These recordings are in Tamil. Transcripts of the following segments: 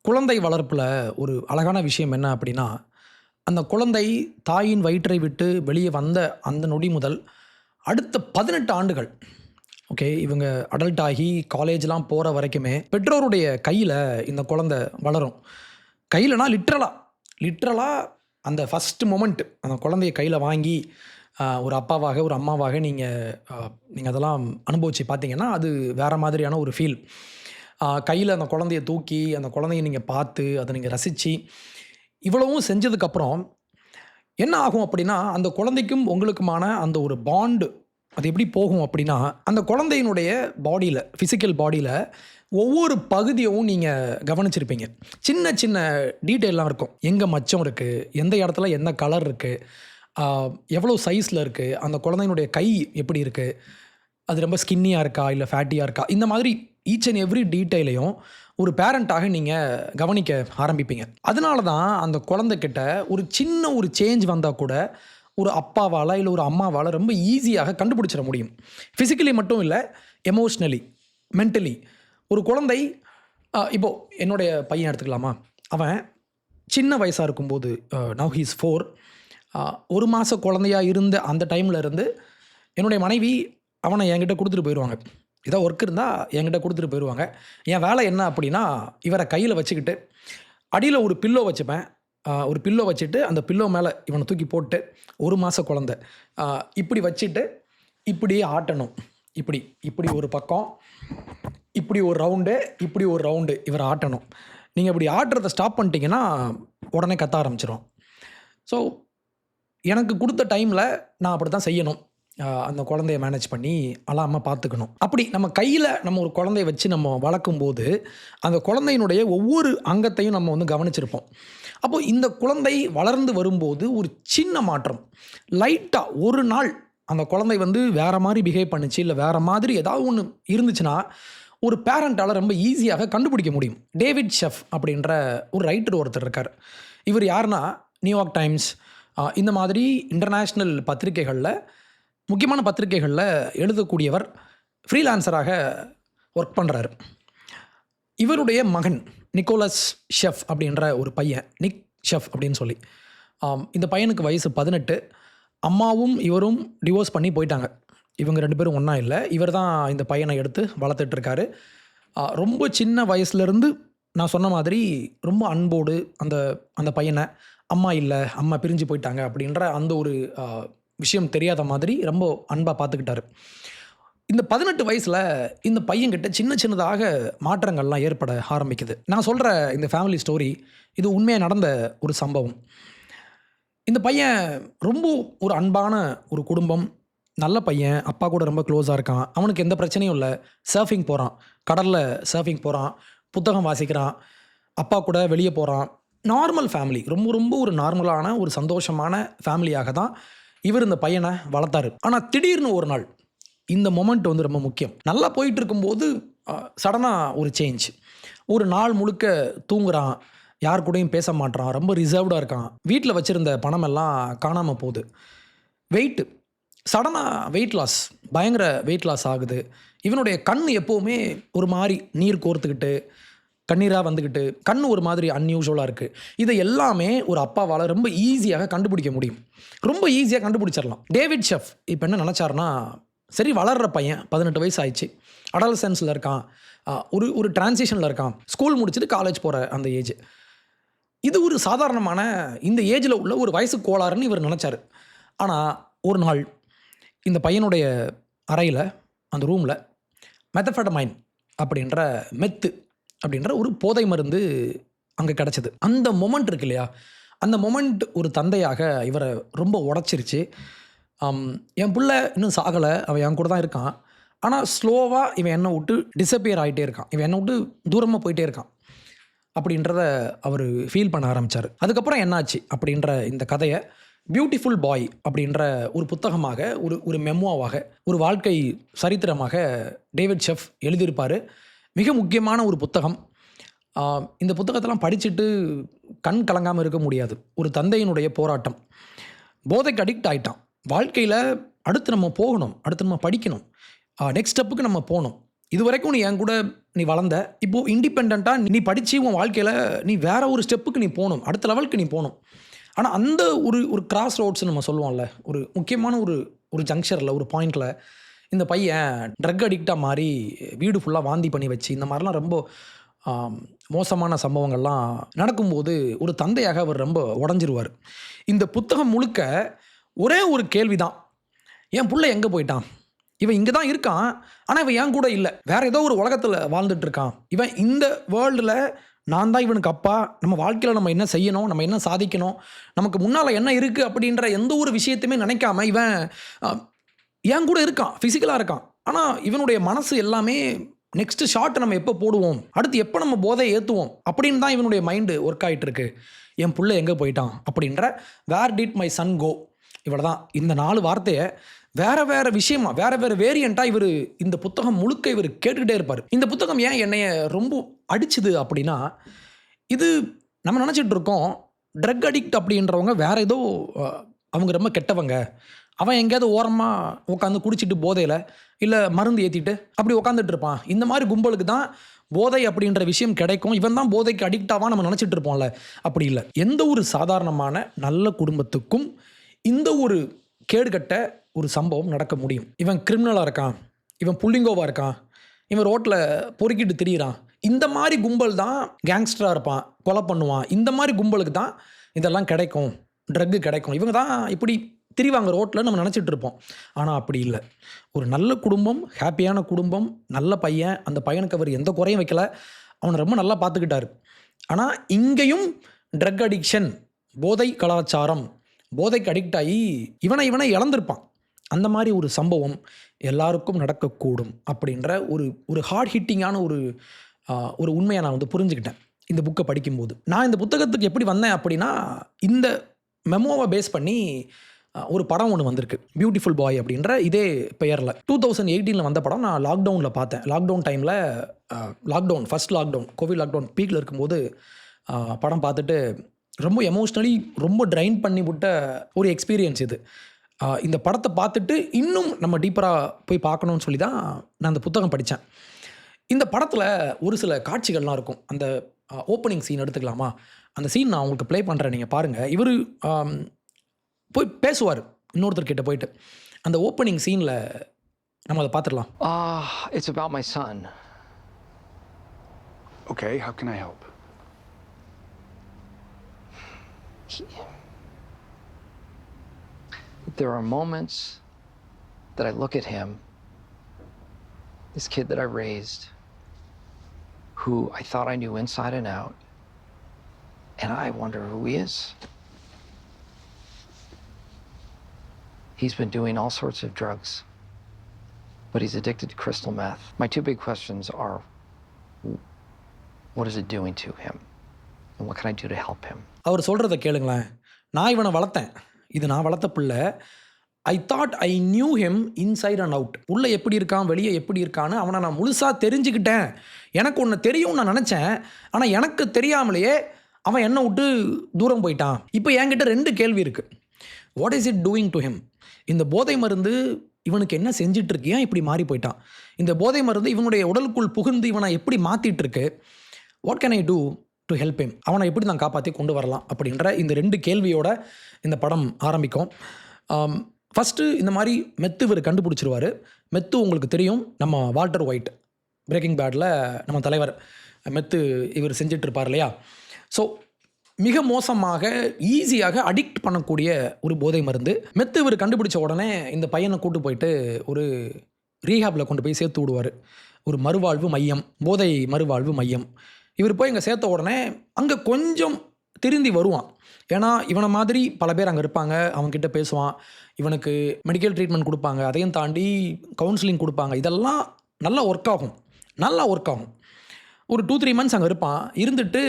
குழந்தை வளர்ப்பில் ஒரு அழகான விஷயம் என்ன அப்படின்னா, அந்த குழந்தை தாயின் வயிற்றை விட்டு வெளியே வந்த அந்த நொடி முதல் அடுத்த 18 ஆண்டுகள், ஓகே, இவங்க அடல்ட் ஆகி காலேஜ்லாம் போற வரைக்குமே பெற்றோருடைய கையில இந்த குழந்தை வளரும். கையிலனா லிட்ரலா அந்த ஃபர்ஸ்ட் மொமெண்ட் அந்த குழந்தைய கையில வாங்கி ஒரு அப்பாவாக, ஒரு அம்மாவாக நீங்க அதெல்லாம் அனுபவிச்சு பார்த்தீங்கன்னா, அது வேற மாதிரியான ஒரு ஃபீல். கையில அந்த குழந்தைய தூக்கி, அந்த குழந்தைய நீங்க பார்த்து, அத நீங்க ரசிச்சு, இவ்வளவும் செஞ்சதுக்கப்புறம் என்ன ஆகும் அப்படின்னா, அந்த குழந்தைக்கும் உங்களுக்குமான அந்த ஒரு பாண்ட் அது எப்படி போகும் அப்படின்னா, அந்த குழந்தையினுடைய பாடியில, பிசிக்கல் பாடியில ஒவ்வொரு பகுதியும் நீங்க கவனிச்சிருப்பீங்க. சின்ன சின்ன டீட்டெயில்லாம் இருக்கும். எங்க மச்சம் இருக்கு? எந்த இடத்துல என்ன கலர் இருக்கு? ஆ எவ்வளோ சைஸ்ல இருக்கு? அந்த குழந்தையினுடைய கை எப்படி இருக்கு? அது ரொம்ப ஸ்கின்னியா இருக்கா? இல்ல ஃபேட்டியா இருக்கா? இந்த மாதிரி ஈச் அண்ட் எவ்ரி டீட்டெயிலையும் ஒரு பேரண்ட்டாக நீங்க கவனிக்க ஆரம்பிப்பீங்க. அதனால தான் அந்த குழந்தைகிட்ட ஒரு சின்ன ஒரு சேஞ்ச் வந்தா கூட, ஒரு அப்பாவால, இல்ல ஒரு அம்மாவால ரொம்ப ஈஸியாக கண்டுபிடிச்சிட முடியும். பிசிக்கலி மட்டும் இல்ல, எமோஷனலி, மென்டலி. ஒரு குழந்தை இப்போ என்னுடைய பையன் எடுத்துக்கலாமா? அவன் சின்ன வயசா இருக்கும்போது நவ் ஹி இஸ் 4. 1 மாச குழந்தையா இருந்த அந்த டைம்ல இருந்து என்னுடைய மனைவி அவன என்கிட்ட குடுத்துட்டு போயிருவாங்க. ஏதோ ஒர்க் இருந்தா என்கிட்ட குடுத்துட்டு போயிருவாங்க. என் வேலை என்ன அப்படின்னா, இவர கையில வச்சுக்கிட்டு, அடியில ஒரு பில்லோ வச்சுப்பேன். ஒரு பில்லோ வச்சுட்டு, அந்த பில்லோ மேல இவன தூக்கி போட்டு, 1 மாச குழந்தை. அ இப்படி வச்சுட்டு, இப்படியே ஆட்டணும். இப்படி, இப்படி ஒரு பக்கம், இப்படி ஒரு ரவுண்டு, இப்படி ஒரு ரவுண்டு இவர ஆட்டணும். நீங்க இப்படி ஆட்டுறத ஸ்டாப் பண்ணிட்டீங்கன்னா, உடனே கத்த ஆரம்பிச்சுரும். ஸோ, எனக்கு குடுத்த டைம்ல நான் அப்படித்தான் செய்யணும். அந்த குழந்தைய மேனேஜ் பண்ணி அழாம பார்த்துக்கணும். அப்படி நம்ம கையில நம்ம ஒரு குழந்தைய வச்சு நம்ம வளர்க்கும்போது, அந்த குழந்தையினுடைய ஒவ்வொரு அங்கத்தையும் நம்ம வந்து கவனிச்சிருப்போம். அப்போ இந்த குழந்தை வளர்ந்து வரும்போது ஒரு சின்ன மாற்றம், லைட்டா ஒரு நாள் அந்த குழந்தை வந்து வேற மாரி பிஹேவ் பண்ணுச்சு, இல்ல வேற மாதிரி ஏதாவது ஒண்ணு இருந்துச்சுன்னா, ஒரு பேரண்ட்டால ரொம்ப ஈஸியாக கண்டுபிடிக்க முடியும். டேவிட் ஷெஃப் அப்படின்ற ஒரு ரைட்டர் ஒருத்தர் இருக்காரு. இவர் யாருன்னா, நியூயார்க் டைம்ஸ் இந்த மாதிரி இன்டர்நேஷனல் பத்திரிக்கைகள்ல, முக்கியமான பத்திரிக்கைகள்ல எழுதக்கூடியவர். ஃப்ரீலான்சராக ஒர்க் பண்றாரு. இவருடைய மகன் நிக்கோலஸ் ஷெஃப் அப்படின்ற ஒரு பையன். நிக் ஷெஃப் அப்படின்னு சொல்லி. இந்த பையனுக்கு வயசு 18. அம்மாவும் இவரும் டிவோர்ஸ் பண்ணி போயிட்டாங்க. இவங்க 2 பேரும் ஒண்ணா இல்ல. இவர் தான் இந்த பையன எடுத்து வளர்த்துட்டு இருக்காரு. ரொம்ப சின்ன வயசுலேருந்து நான் சொன்ன மாதிரி ரொம்ப அன்போடு அந்த அந்த பையன, அம்மா இல்ல, அம்மா பிரிஞ்சு போயிட்டாங்க அப்படின்ற அந்த ஒரு விஷயம் தெரியாத மாதிரி ரொம்ப அன்பா பார்த்துக்கிட்டாரு. இந்த 18 வயசுல இந்த பையன்கிட்ட சின்ன சின்னதாக மாற்றங்கள்லாம் ஏற்பட ஆரம்பிக்குது. நான் சொல்ற இந்த ஃபேமிலி ஸ்டோரி இது உண்மையா நடந்த ஒரு சம்பவம். இந்த பையன் ரொம்ப ஒரு அன்பான ஒரு குடும்பம். நல்ல பையன். அப்பா கூட ரொம்ப க்ளோஸா இருக்கான். அவனுக்கு எந்த பிரச்சனையும் இல்ல. சர்ஃபிங் போறான். கடல்ல சர்ஃபிங் போறான். புத்தகம் வாசிக்கிறான். அப்பா கூட வெளிய போறான். Normal family. ரொம்ப ரொம்ப ஒரு நார்மலான ஒரு சந்தோஷமான ஃபேமிலியாக தான் இவர் இந்த பையன வளர்த்தாரு. ஆனா திடீர்னு ஒரு நாள், இந்த மொமெண்ட் வந்து ரொம்ப முக்கியம். நல்லா போயிட்டு இருக்கும்போது சடனா ஒரு சேஞ்ச். ஒரு நாள் முழுக்க தூங்குறான். யார் கூடயும் பேச மாட்றான். ரொம்ப ரிசர்வ்டா இருக்கான். வீட்ல வச்சிருந்த பணமெல்லாம் காணாம போகுது. வெயிட் சடனா வெயிட் லாஸ். பயங்கர வெயிட் லாஸ் ஆகுது. இவனுடைய கண் எப்பவுமே ஒரு மாரி நீர் கோர்த்துக்கிட்டு, கண்ணீரா வந்துகிட்டு, கண் ஒரு மாதிரி அன்யூசுவலா இருக்கு. இத எல்லாமே ஒரு அப்பாவால ரொம்ப ஈஸியாக கண்டுபிடிக்க முடியும். ரொம்ப ஈஸியா கண்டுபிடிச்சிடலாம். டேவிட் ஷெஃப் இப்ப என்ன நெனச்சாருன்னா, சரி வளர்ற பையன் 18 வயசு ஆயிடுச்சு. அடாலசென்ஸ்ல இருக்கான். ஒரு ஒரு டிரான்சிஷன்ல இருக்கான். ஸ்கூல் முடிச்சுட்டு காலேஜ் போற அந்த ஏஜ். இது ஒரு சாதாரணமான இந்த ஏஜ்ல உள்ள ஒரு வயசு கோளாறுன்னு இவர் நெனச்சாரு. ஆனா ஒரு நாள் இந்த பையனுடைய அறையில, அந்த ரூம்ல மெத்தஃபெட்டமைன் அப்படின்ற அப்படின்ற ஒரு போதை மருந்து அங்க கிடைச்சது. அந்த மொமெண்ட் இருக்கு இல்லையா? அந்த மொமெண்ட் ஒரு தந்தையாக இவர ரொம்ப உடைச்சிருச்சு. என் புள்ள இன்னும் சாகல. அவன் என் கூட தான் இருக்கான். ஆனா ஸ்லோவா இவன் என்ன விட்டு டிஸப்பியர் ஆயிட்டே இருக்கான். இவன் என்ன விட்டு தூரமா போயிட்டே இருக்கான். அப்படின்றத அவரு ஃபீல் பண்ண ஆரம்பிச்சாரு. அதுக்கப்புறம் என்னாச்சு அப்படின்ற இந்த கதைய பியூட்டிஃபுல் பாய் அப்படின்ற ஒரு புத்தகமாக, ஒரு ஒரு மெமோவாக, ஒரு வாழ்க்கை சரித்திரமாக டேவிட் ஷெஃப் எழுதியிருப்பாரு. மிக முக்கியமான ஒரு புத்தகம். இந்த புத்தகத்தெல்லாம் படிச்சுட்டு கண் கலங்காம இருக்க முடியாது. ஒரு தந்தையினுடைய போராட்டம். போதைக்கு அடிக்ட் ஆயிட்டான். வாழ்க்கையில அடுத்து நம்ம போகணும். அடுத்து நம்ம படிக்கணும். நெக்ஸ்ட் ஸ்டெப்புக்கு நம்ம போணும். இதுவரைக்கும் நீ என் கூட நீ வளர்ந்த, இப்போது இண்டிபெண்ட்டாக நீ படித்து உன் வாழ்க்கையில் நீ வேற ஒரு ஸ்டெப்புக்கு நீ போகணும், அடுத்த லெவலுக்கு நீ போகணும். ஆனால் அந்த ஒரு கிராஸ் ரோட்ஸ் நம்ம சொல்லுவோம்ல, ஒரு முக்கியமான ஒரு ஜங்ஷனில் ஒரு பாயிண்டில் இந்த பையன் ட்ரக் அடிக்டாக மாறி வீடு ஃபுல்லாக வாந்தி பண்ணி வச்சு இந்த மாதிரிலாம் ரொம்ப மோசமான சம்பவங்கள்லாம் நடக்கும்போது ஒரு தந்தையாக அவர் ரொம்ப உடஞ்சிருவார். இந்த புத்தகம் முழுக்க ஒரே ஒரு கேள்வி தான், என் புள்ள எங்கே போயிட்டான்? இவன் இங்கே தான் இருக்கான், ஆனால் இவன் என் கூட இல்லை, வேற ஏதோ ஒரு உலகத்தில் வாழ்ந்துட்டு இருக்கான். இவன் இந்த வேர்ல்டில் நான் தான் இவனுக்கு அப்பா, நம்ம வாழ்க்கையில் நம்ம என்ன செய்யணும், நம்ம என்ன சாதிக்கணும், நமக்கு முன்னால் என்ன இருக்குது அப்படின்ற எந்த ஒரு விஷயத்தையுமே நினைக்காம இவன் என் கூட இருக்கான், ஃபிசிக்கலாக இருக்கான். ஆனால் இவனுடைய மனசு எல்லாமே நெக்ஸ்ட் ஷாட் நம்ம எப்போ போடுவோம், அடுத்து எப்போ நம்ம போதையை ஏற்றுவோம் அப்படின்னு தான் இவனுடைய மைண்டு ஒர்க் ஆகிட்டு இருக்கு. என் புள்ள எங்கே போயிட்டான் அப்படின்ற வேர் டிட் மை சன் கோ, இவ்வளோ தான். இந்த 4 வார்த்தையை வேறு விஷயமா வேறு வேரியண்ட்டாக இவர் இந்த புத்தகம் முழுக்க இவர் கேட்டுக்கிட்டே இருப்பார். இந்த புத்தகம் ஏன் என்னைய ரொம்ப அடிச்சுது அப்படின்னா, இது நம்ம நினச்சிட்டு இருக்கோம் ட்ரக் அடிக்ட் அப்படின்றவங்க வேறு ஏதோ அவங்க ரொம்ப கெட்டவங்க, அவன் எங்கேயாவது ஓரமாக உட்காந்து குடிச்சிட்டு போதையில் இல்லை மருந்து ஏற்றிட்டு அப்படி உட்காந்துட்டு இருப்பான், இந்த மாதிரி கும்பலுக்கு தான் போதை அப்படின்ற விஷயம் கிடைக்கும், இவன் தான் போதைக்கு அடிக்டாவாக நம்ம நினச்சிட்டு இருப்போம்ல. அப்படி இல்லை. எந்த ஒரு சாதாரணமான நல்ல குடும்பத்துக்கும் இந்த ஒரு கேடுகட்ட ஒரு சம்பவம் நடக்க முடியும். இவன் கிரிமினலாக இருக்கான், இவன் புள்ளிங்கோவாக இருக்கான், இவன் ரோட்டில் பொறுக்கிட்டு திரியிறான், இந்த மாதிரி கும்பல் தான் கேங்ஸ்டராக இருப்பான், கொலை பண்ணுவான், இந்த மாதிரி கும்பலுக்கு தான் இதெல்லாம் கிடைக்கும், ட்ரக்கு கிடைக்கும், இவங்க தான் இப்படி திரிவாங்க ரோட்டில் நம்ம நினச்சிட்டு இருப்போம். ஆனால் அப்படி இல்லை. ஒரு நல்ல குடும்பம், ஹாப்பியான குடும்பம், நல்ல பையன், அந்த பையனுக்கு அவர் எந்த குறையும் வைக்கல, அவனை ரொம்ப நல்லா பார்த்துக்கிட்டாரு. ஆனால் இங்கேயும் ட்ரக் அடிக்ஷன், போதை கலாச்சாரம், போதைக்கு அடிக்ட் ஆகி இவனை இழந்திருப்பான். அந்த மாதிரி ஒரு சம்பவம் எல்லாருக்கும் நடக்கக்கூடும் அப்படின்ற ஒரு ஹார்ட் ஹிட்டிங்கான ஒரு உண்மையை நான் புரிஞ்சுக்கிட்டேன் இந்த புக்கை படிக்கும்போது. நான் இந்த புத்தகத்துக்கு எப்படி வந்தேன் அப்படின்னா, இந்த மெமோவை பேஸ் பண்ணி ஒரு படம் ஒன்று வந்திருக்கு, பியூட்டிஃபுல் பாய் அப்படின்ற இதே பெயரில். 2018 வந்த படம். நான் லாக்டவுனில் பார்த்தேன். லாக்டவுன் டைமில் ஃபஸ்ட் லாக்டவுன், கோவிட் லாக்டவுன் பீக்கில் இருக்கும்போது படம் பார்த்துட்டு ரொம்ப எமோஷ்னலி ரொம்ப ட்ரைன் பண்ணி விட்ட ஒரு எக்ஸ்பீரியன்ஸ் இது. இந்த படத்தை பார்த்துட்டு இன்னும் நம்ம டீப்பராக போய் பார்க்கணுன்னு சொல்லி தான் நான் அந்த புத்தகம் படித்தேன். இந்த படத்தில் ஒரு சில காட்சிகள்லாம் இருக்கும். அந்த ஓப்பனிங் சீன் எடுத்துக்கலாமா? அந்த சீன் நான் உங்களுக்கு ப்ளே பண்ணுறேன், நீங்கள் பாருங்கள். இவர் போய் பேசுவார் இன்னொருத்தர்கிட்ட போயிட்டு. அந்த ஓப்பனிங் சீனில் நம்ம அதை பார்த்துடலாம். It's about my son. Okay, how can I help? There are moments that I look at him, this kid that I raised, who I thought I knew inside and out, and I wonder who he is. He's been doing all sorts of drugs, but he's addicted to crystal meth. My 2 big questions are, what is it doing to him? And what can I do to help him? அவர் சொல்கிறத கேளுங்களேன். நான் இவனை வளர்த்தேன், இது நான் வளர்த்த பிள்ளை. I thought I knew him inside and out. உள்ளே எப்படி இருக்கான், வெளியே எப்படி இருக்கான்னு அவனை நான் முழுசாக தெரிஞ்சுக்கிட்டேன். எனக்கு ஒன்று தெரியும்னு நான் நினச்சேன், ஆனால் எனக்கு தெரியாமலேயே அவன் என்னை விட்டு தூரம் போயிட்டான். இப்போ என்கிட்ட 2 கேள்வி இருக்குது. What is it doing to him? இந்த போதை மருந்து இவனுக்கு என்ன செஞ்சிட்ருக்கு, ஏன் இப்படி மாறி போயிட்டான்? இந்த போதை மருந்து இவனுடைய உடலுக்குள் புகுந்து இவனை எப்படி மாற்றிட்டுருக்கு? What can I do to help him? அவனை எப்படி நான் காப்பாற்றி கொண்டு வரலாம் அப்படின்ற இந்த 2 கேள்வியோட இந்த படம் ஆரம்பிக்கும். ஃபஸ்ட்டு இந்த மாதிரி மெத்து இவர் கண்டுபிடிச்சிருவார். மெத்து உங்களுக்கு தெரியும், நம்ம வால்டர் ஒயிட் பிரேக்கிங் பேடில் நம்ம தலைவர் மெத்து இவர் செஞ்சிட்ருப்பார் இல்லையா? ஸோ மிக மோசமாக ஈஸியாக அடிக்ட் பண்ணக்கூடிய ஒரு போதை மருந்து. மெத்து இவர் கண்டுபிடிச்ச உடனே இந்த பையனை கூட்டு போயிட்டு ஒரு ரீஹாபில் கொண்டு போய் சேர்த்து விடுவார். ஒரு மறுவாழ்வு மையம், போதை மறுவாழ்வு மையம். இவர் போய் இங்கே சேர்த்த உடனே அங்கே கொஞ்சம் திருந்தி வருவான். ஏன்னா இவனை மாதிரி பல பேர் அங்கே இருப்பாங்க, அவங்கக்கிட்ட பேசுவான், இவனுக்கு மெடிக்கல் ட்ரீட்மெண்ட் கொடுப்பாங்க, அதையும் தாண்டி கவுன்சிலிங் கொடுப்பாங்க. இதெல்லாம் நல்லா ஒர்க் ஆகும். ஒரு 2-3 மந்த்ஸ் அங்கே இருப்பான். இருந்துட்டு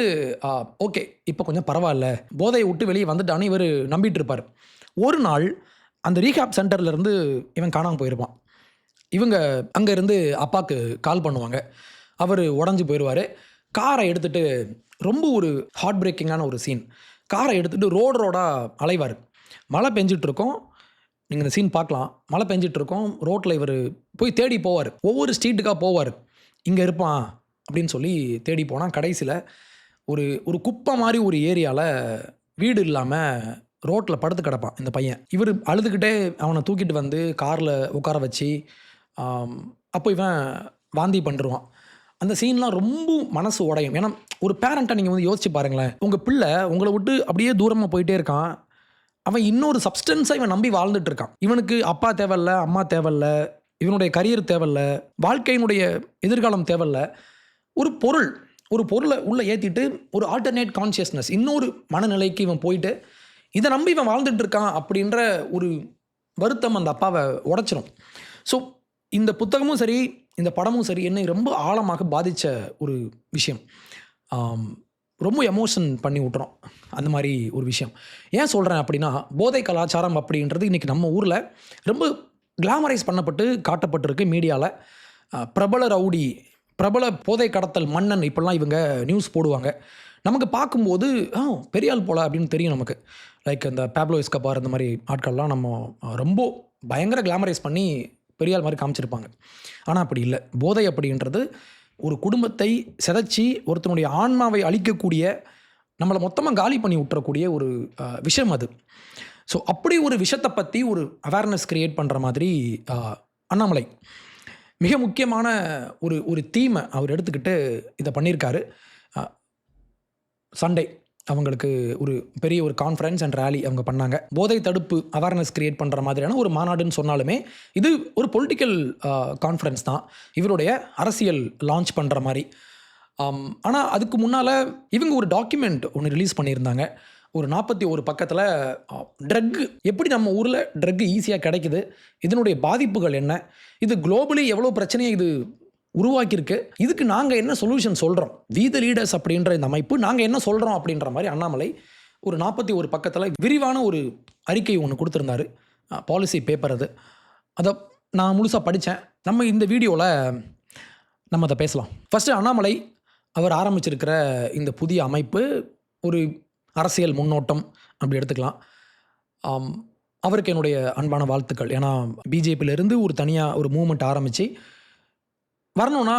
ஓகே இப்போ கொஞ்சம் பரவாயில்ல, போதையை விட்டு வெளியே வந்துட்டான்னு இவர் நம்பிட்டு இருப்பார். ஒரு நாள் அந்த ரீஹாப் சென்டர்லேருந்து இவன் காணாமல் போயிருப்பான். இவங்க அங்கேருந்து அப்பாவுக்கு கால் பண்ணுவாங்க. அவர் உடஞ்சி போயிடுவார். காரை எடுத்துகிட்டு, ரொம்ப ஒரு ஹார்ட் பிரேக்கிங்கான ஒரு சீன், காரை எடுத்துகிட்டு ரோடாக அலைவார். மழை பெஞ்சிட்ருக்கோம், நீங்கள் இந்த சீன் பார்க்கலாம். மழை பெஞ்சிட்ருக்கோம், ரோட்டில் இவர் போய் தேடி போவார், ஒவ்வொரு ஸ்ட்ரீட்டுக்காக போவார். இங்கே இருப்பான் அப்படின்னு சொல்லி தேடி போனால் கடைசியில் ஒரு ஒரு குப்பை மாதிரி ஒரு ஏரியாவில் வீடு இல்லாமல் ரோட்டில் படுத்து கிடப்பான் இந்த பையன். இவர் அழுதுகிட்டே அவனை தூக்கிட்டு வந்து காரில் உட்கார வச்சு அப்போ இவன் வாந்தி பண்ணிடுவான். அந்த சீன்லாம் ரொம்ப மனசு உடையும். ஏன்னா ஒரு பேரண்ட்டாக நீங்கள் வந்து யோசிச்சு பாருங்களேன், உங்கள் பிள்ளை உங்களை விட்டு அப்படியே தூரமாக போயிட்டே இருக்கான். அவன் இன்னொரு சப்ஸ்டன்ஸை இவன் நம்பி வாழ்ந்துட்டு இருக்கான். இவனுக்கு அப்பா தேவையில்ல, அம்மா தேவையில்ல, இவனுடைய கரியர் தேவையில்ல, வாழ்க்கையினுடைய எதிர்காலம் தேவையில்ல. ஒரு பொருளை உள்ளே ஏற்றிட்டு ஒரு ஆல்டர்னேட் கான்ஷியஸ்னஸ், இன்னொரு மனநிலைக்கு இவன் போயிட்டு இதை நம்பி இவன் வாழ்ந்துட்டு இருக்கான் அப்படின்ற ஒரு வருத்தம் அந்த அப்பாவை உடைச்சிரும். ஸோ இந்த புத்தகமும் சரி, இந்த படமும் சரி, என்னை ரொம்ப ஆழமாக பாதித்த ஒரு விஷயம். ரொம்ப எமோஷன் பண்ணி விட்டுறோம் அந்த மாதிரி ஒரு விஷயம். ஏன் சொல்கிறேன் அப்படின்னா, போதை கலாச்சாரம் அப்படின்றது இன்றைக்கி நம்ம ஊரில் ரொம்ப கிளாமரைஸ் பண்ணப்பட்டு காட்டப்பட்டிருக்கு மீடியாவில். பிரபல ரவுடி, பிரபல போதை கடத்தல் மன்னன் இப்படிலாம் இவங்க நியூஸ் போடுவாங்க. நமக்கு பார்க்கும்போது பெரிய ஆள் போல அப்படின்னு தெரியும் நமக்கு. லைக் இந்த பேப்லோ எஸ்கபார் இந்த மாதிரி ஆட்கள்லாம் நம்ம ரொம்ப பயங்கர கிளாமரைஸ் பண்ணி பெரிய ஆள் மாதிரி காமிச்சிருப்பாங்க. ஆனால் அப்படி இல்லை. போதை அப்படின்றது ஒரு குடும்பத்தை சிதைச்சி ஒருத்தனுடைய ஆன்மாவை அழிக்கக்கூடிய, நம்மளை மொத்தமாக காலி பண்ணி விட்டுறக்கூடிய ஒரு விஷயம் அது. ஸோ அப்படி ஒரு விஷயத்தை பற்றி ஒரு அவேர்னஸ் க்ரியேட் பண்ணுற மாதிரி அண்ணாமலை மிக முக்கியமான ஒரு தீமை அவர் எடுத்துக்கிட்டு இதை பண்ணியிருக்காரு. சண்டே அவங்களுக்கு ஒரு பெரிய ஒரு கான்ஃபரன்ஸ் அண்ட் ரேலி அவங்க பண்ணாங்க. போதை தடுப்பு அவேர்னஸ் க்ரியேட் பண்ணுற மாதிரியான ஒரு மாநாடுன்னு சொன்னாலுமே இது ஒரு பொலிட்டிக்கல் கான்ஃபரன்ஸ் தான், இவருடைய அரசியல் லான்ச் பண்ணுற மாதிரி. ஆனால் அதுக்கு முன்னால் இவங்க ஒரு டாக்குமெண்ட் ஒன்று ரிலீஸ் பண்ணியிருந்தாங்க. ஒரு 41 பக்கத்தில் ட்ரக்கு எப்படி நம்ம ஊரில் ட்ரக்கு ஈஸியாக கிடைக்குது, இதனுடைய பாதிப்புகள் என்ன, இது குளோபலி எவ்வளோ பிரச்சனையை இது உருவாக்கியிருக்கு, இதுக்கு நாங்கள் என்ன சொல்யூஷன் சொல்கிறோம், வி த லீடர்ஸ் அப்படின்ற இந்த அமைப்பு நாங்கள் என்ன சொல்கிறோம் அப்படின்ற மாதிரி அண்ணாமலை ஒரு 41 பக்கத்தில் விரிவான ஒரு அறிக்கை ஒன்று கொடுத்துருந்தாரு. பாலிசி பேப்பர் அது. அதை நான் முழுசாக படித்தேன். நம்ம இந்த வீடியோவில் நம்ம அதை பேசலாம். ஃபஸ்ட்டு அண்ணாமலை அவர் ஆரம்பிச்சிருக்கிற இந்த புதிய அமைப்பு ஒரு அரசியல் முன்னோட்டம் அப்படி எடுத்துக்கலாம். அவருக்கு என்னுடைய அன்பான வாழ்த்துக்கள். ஏன்னா பிஜேபியிலேருந்து ஒரு தனியாக ஒரு மூவ்மெண்ட் ஆரம்பித்து வரணும்னா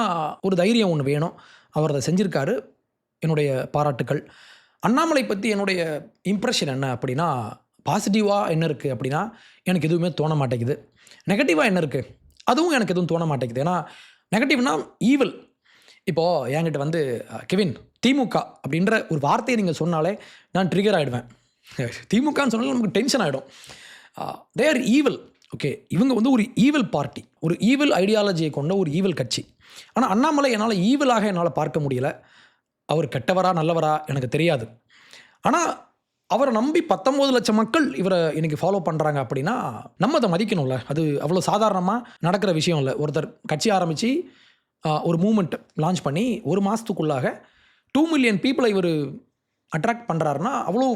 ஒரு தைரியம் ஒன்று வேணும். அவர் அதை செஞ்சுருக்காரு. என்னுடைய பாராட்டுக்கள். அண்ணாமலை பற்றி என்னுடைய இம்ப்ரெஷன் என்ன அப்படின்னா, பாசிட்டிவாக என்ன இருக்குது அப்படின்னா எனக்கு எதுவுமே தோண மாட்டேங்குது. நெகட்டிவாக என்ன இருக்குது அதுவும் எனக்கு எதுவும் தோண மாட்டேங்குது. ஏன்னா நெகட்டிவ்னா ஈவில். இப்போது என்கிட்ட வந்து கெவின் திமுக அப்படின்ற ஒரு வார்த்தையை நீங்கள் சொன்னாலே நான் ட்ரிகர் ஆகிடுவேன். திமுகன்னு சொன்னாலும் நமக்கு டென்ஷன் ஆகிடும். They are evil. ஓகே, இவங்க வந்து ஒரு ஈவில் பார்ட்டி, ஒரு ஈவில் ஐடியாலஜியை கொண்ட ஒரு ஈவில் கட்சி. ஆனால் அண்ணாமலை என்னால் ஈவிலாக என்னால் பார்க்க முடியலை. அவர் கெட்டவரா நல்லவரா எனக்கு தெரியாது. ஆனால் அவரை நம்பி 19 லட்சம் மக்கள் இவரை இன்றைக்கி ஃபாலோ பண்ணுறாங்க அப்படின்னா நம்ம அதை மதிக்கணும்ல. அது அவ்வளோ சாதாரணமாக நடக்கிற விஷயம் இல்லை. ஒருத்தர் கட்சி ஆரம்பித்து ஒரு மூமெண்ட் லான்ச் பண்ணி ஒரு மாதத்துக்குள்ளாக 2 மில்லியன் பீப்புளை இவர் அட்ராக்ட் பண்ணுறாருன்னா அவ்வளோ